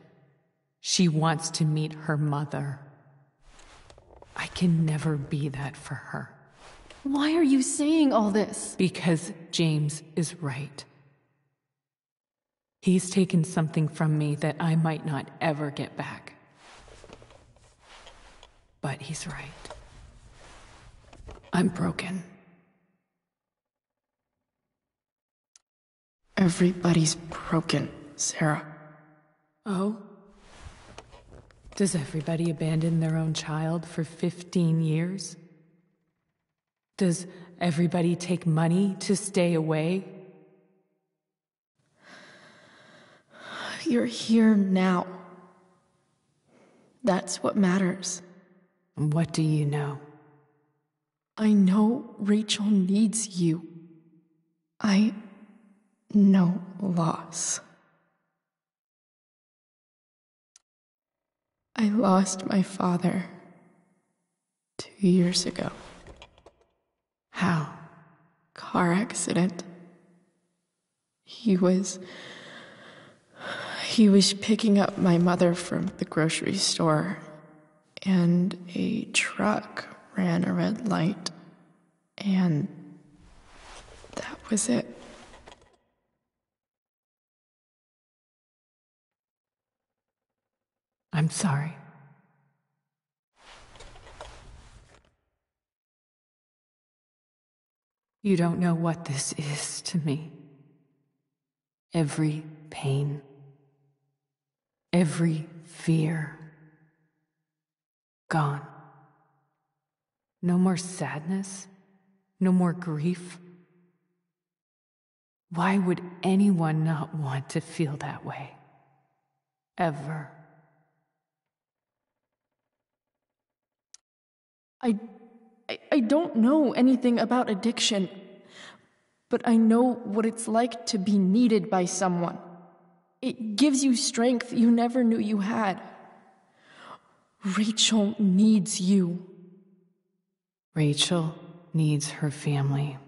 S: She wants to meet her mother. I can never be that for her.
B: Why are you saying all this?
S: Because James is right. He's taken something from me that I might not ever get back. But he's right. I'm broken.
B: Everybody's broken, Sarah.
S: Oh? Does everybody abandon their own child for 15 years? Does everybody take money to stay away?
B: You're here now. That's what matters.
S: What do you know?
B: I know Rachel needs you. I know loss. I lost my father 2 years ago.
S: How?
B: Car accident. He was picking up my mother from the grocery store, and a truck ran a red light, and that was it.
S: I'm sorry. You don't know what this is to me. Every pain, every fear, gone. No more sadness, no more grief. Why would anyone not want to feel that way? Ever.
B: I don't know anything about addiction, but I know what it's like to be needed by someone. It gives you strength you never knew you had. Rachel needs you.
S: Rachel needs her family.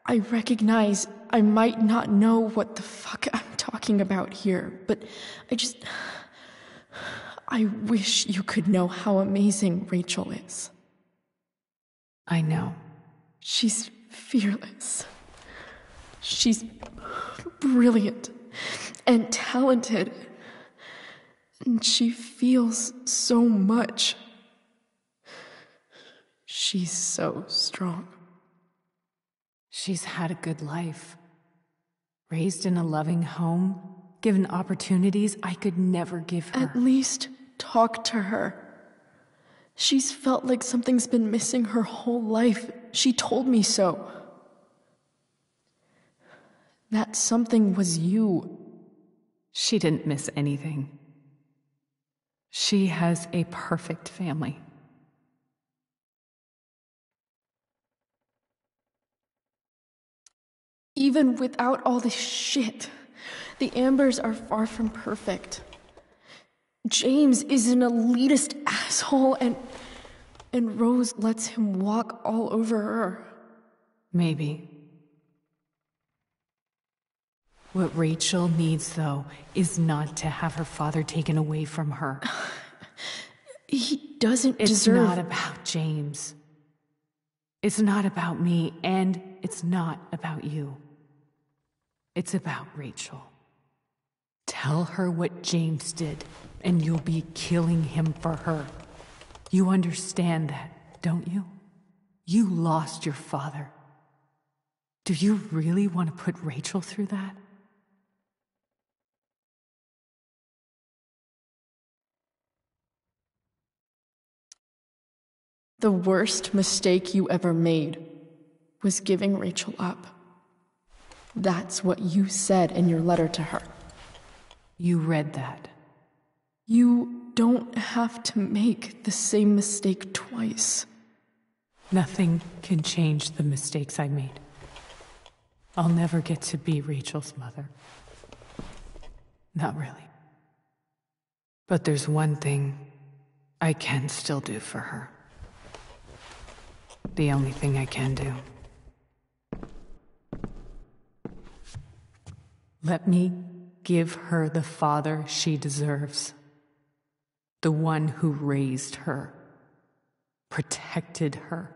B: I recognize I might not know what the fuck I'm talking about here, but I wish you could know how amazing Rachel is.
U: I know.
B: She's fearless. She's brilliant and talented. And she feels so much. She's so strong.
U: She's had a good life. Raised in a loving home, given opportunities I could never give her.
B: At least talk to her. She's felt like something's been missing her whole life. She told me so. That something was you.
U: She didn't miss anything. She has a perfect family.
B: Even without all this shit, the Ambers are far from perfect. James is an elitist asshole, and Rose lets him walk all over her.
U: Maybe. What Rachel needs, though, is not to have her father taken away from her.
B: He doesn't
U: deserve...
B: It's
U: not about James. It's not about me, and it's not about you. It's about Rachel. Tell her what James did, and you'll be killing him for her. You understand that, don't you? You lost your father. Do you really want to put Rachel through that?
B: The worst mistake you ever made was giving Rachel up. That's what you said in your letter to her.
U: You read that.
B: You don't have to make the same mistake twice.
U: Nothing can change the mistakes I made. I'll never get to be Rachel's mother. Not really. But there's one thing I can still do for her. The only thing I can do. Let me give her the father she deserves. The one who raised her, protected her.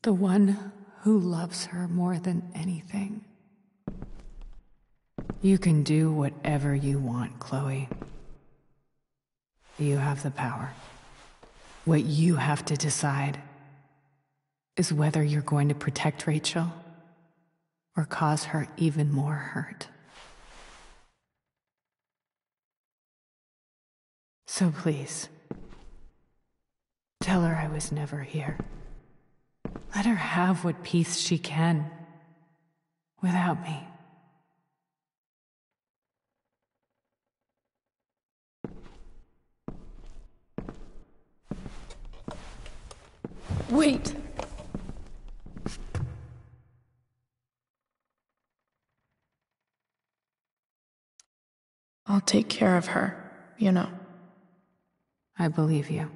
U: The one who loves her more than anything. You can do whatever you want, Chloe. You have the power. What you have to decide is whether you're going to protect Rachel or cause her even more hurt. So please, tell her I was never here. Let her have what peace she can without me.
B: Wait! I'll take care of her, you know.
U: I believe you.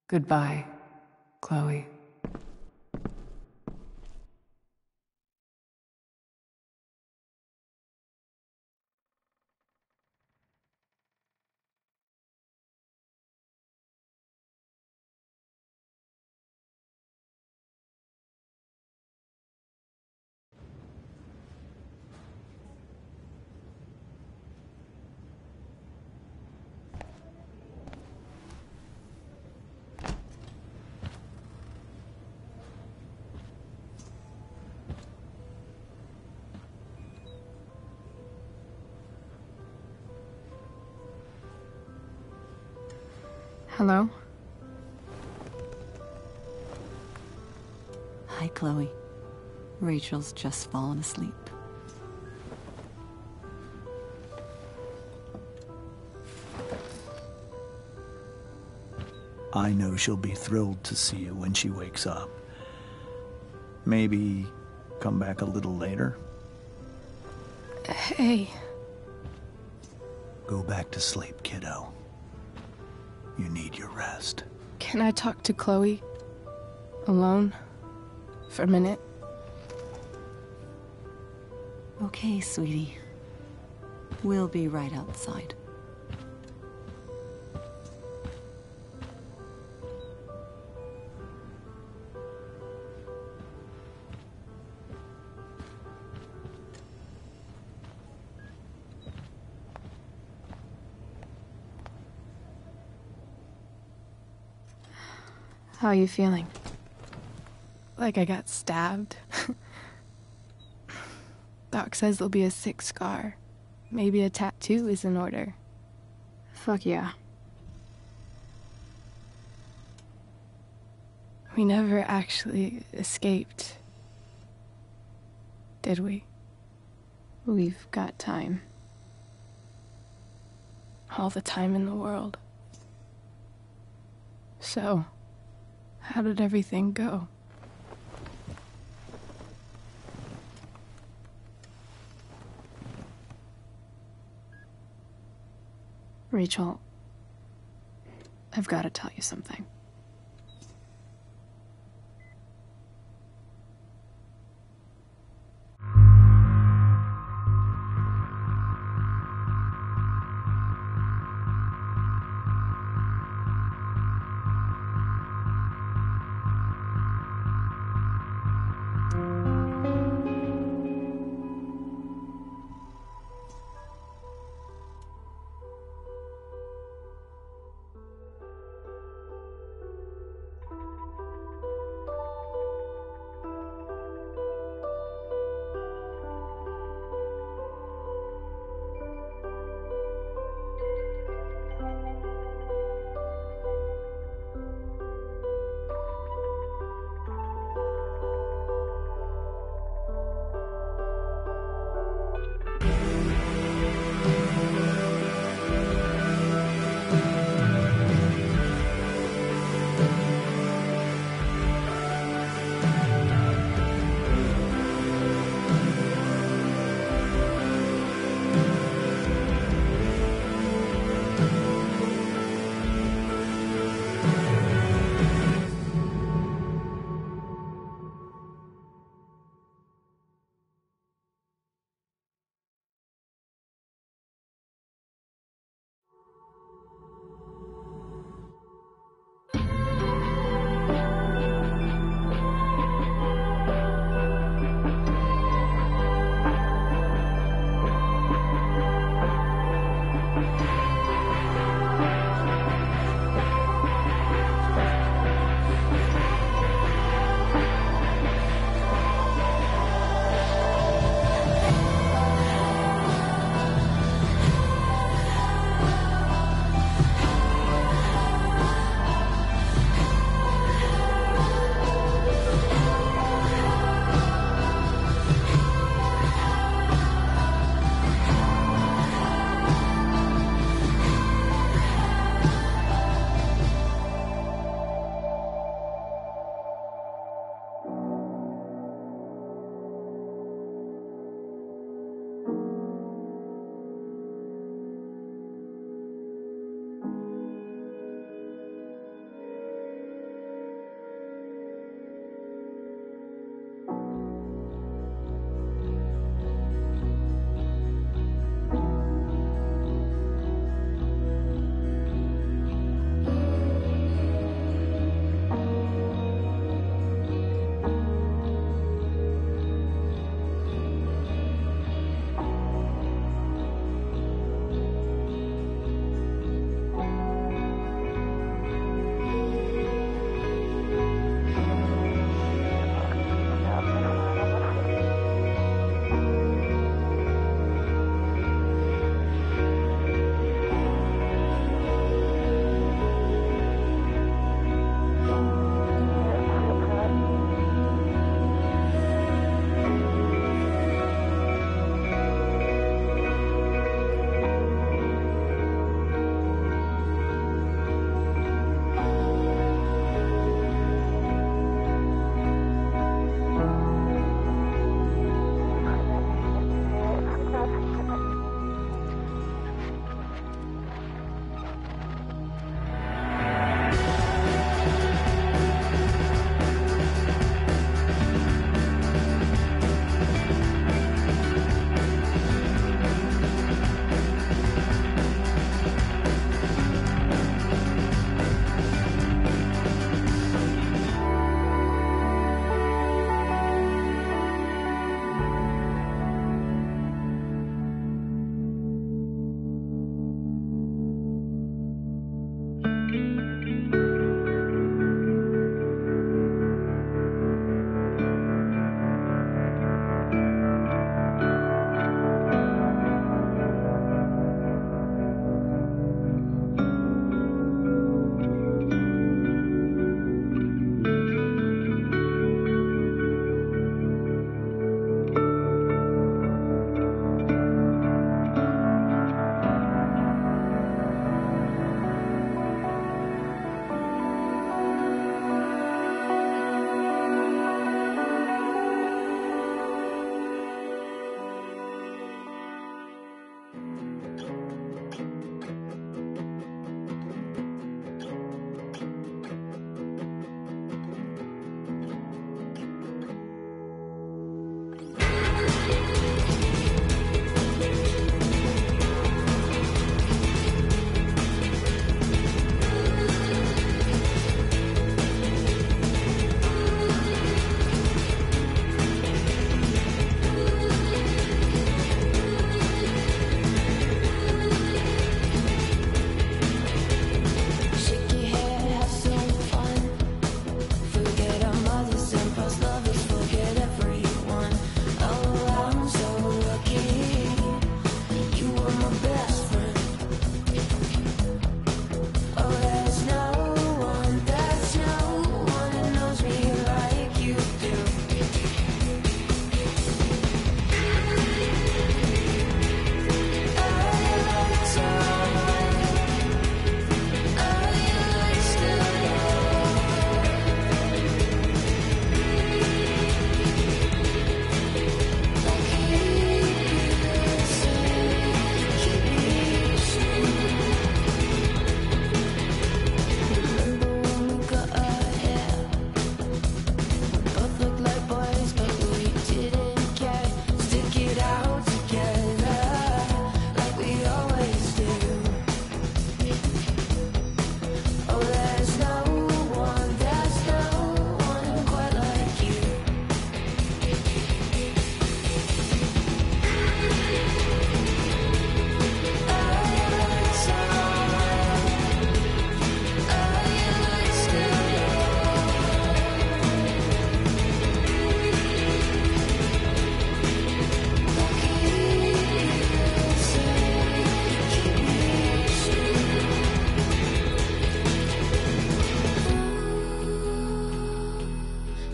U: Goodbye, Chloe.
J: Hello?
K: Hi, Chloe. Rachel's just fallen asleep.
I: I know she'll be thrilled to see you when she wakes up. Maybe come back a little later?
B: Hey.
I: Go back to sleep, kiddo. You need your rest.
J: Can I talk to Chloe? Alone? For a minute?
K: Okay, sweetie. We'll be right outside.
J: How are you feeling?
S: Like I got stabbed. Doc says there'll be a sick scar. Maybe a tattoo is in order.
J: Fuck yeah.
S: We never actually escaped, did we?
J: We've got time.
S: All the time in the world. So, how did everything go?
J: Rachel, I've got to tell you something.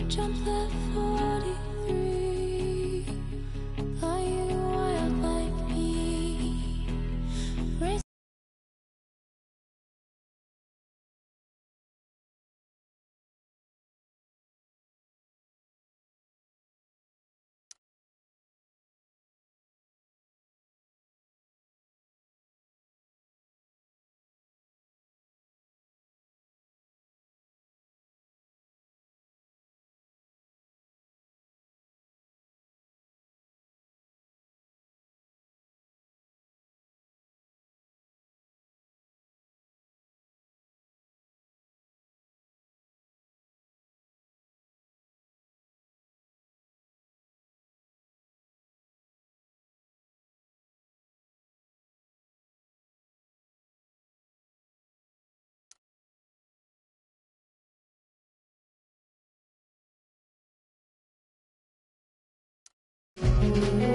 L: jump that 43. Are you wild like me? Race Thank you.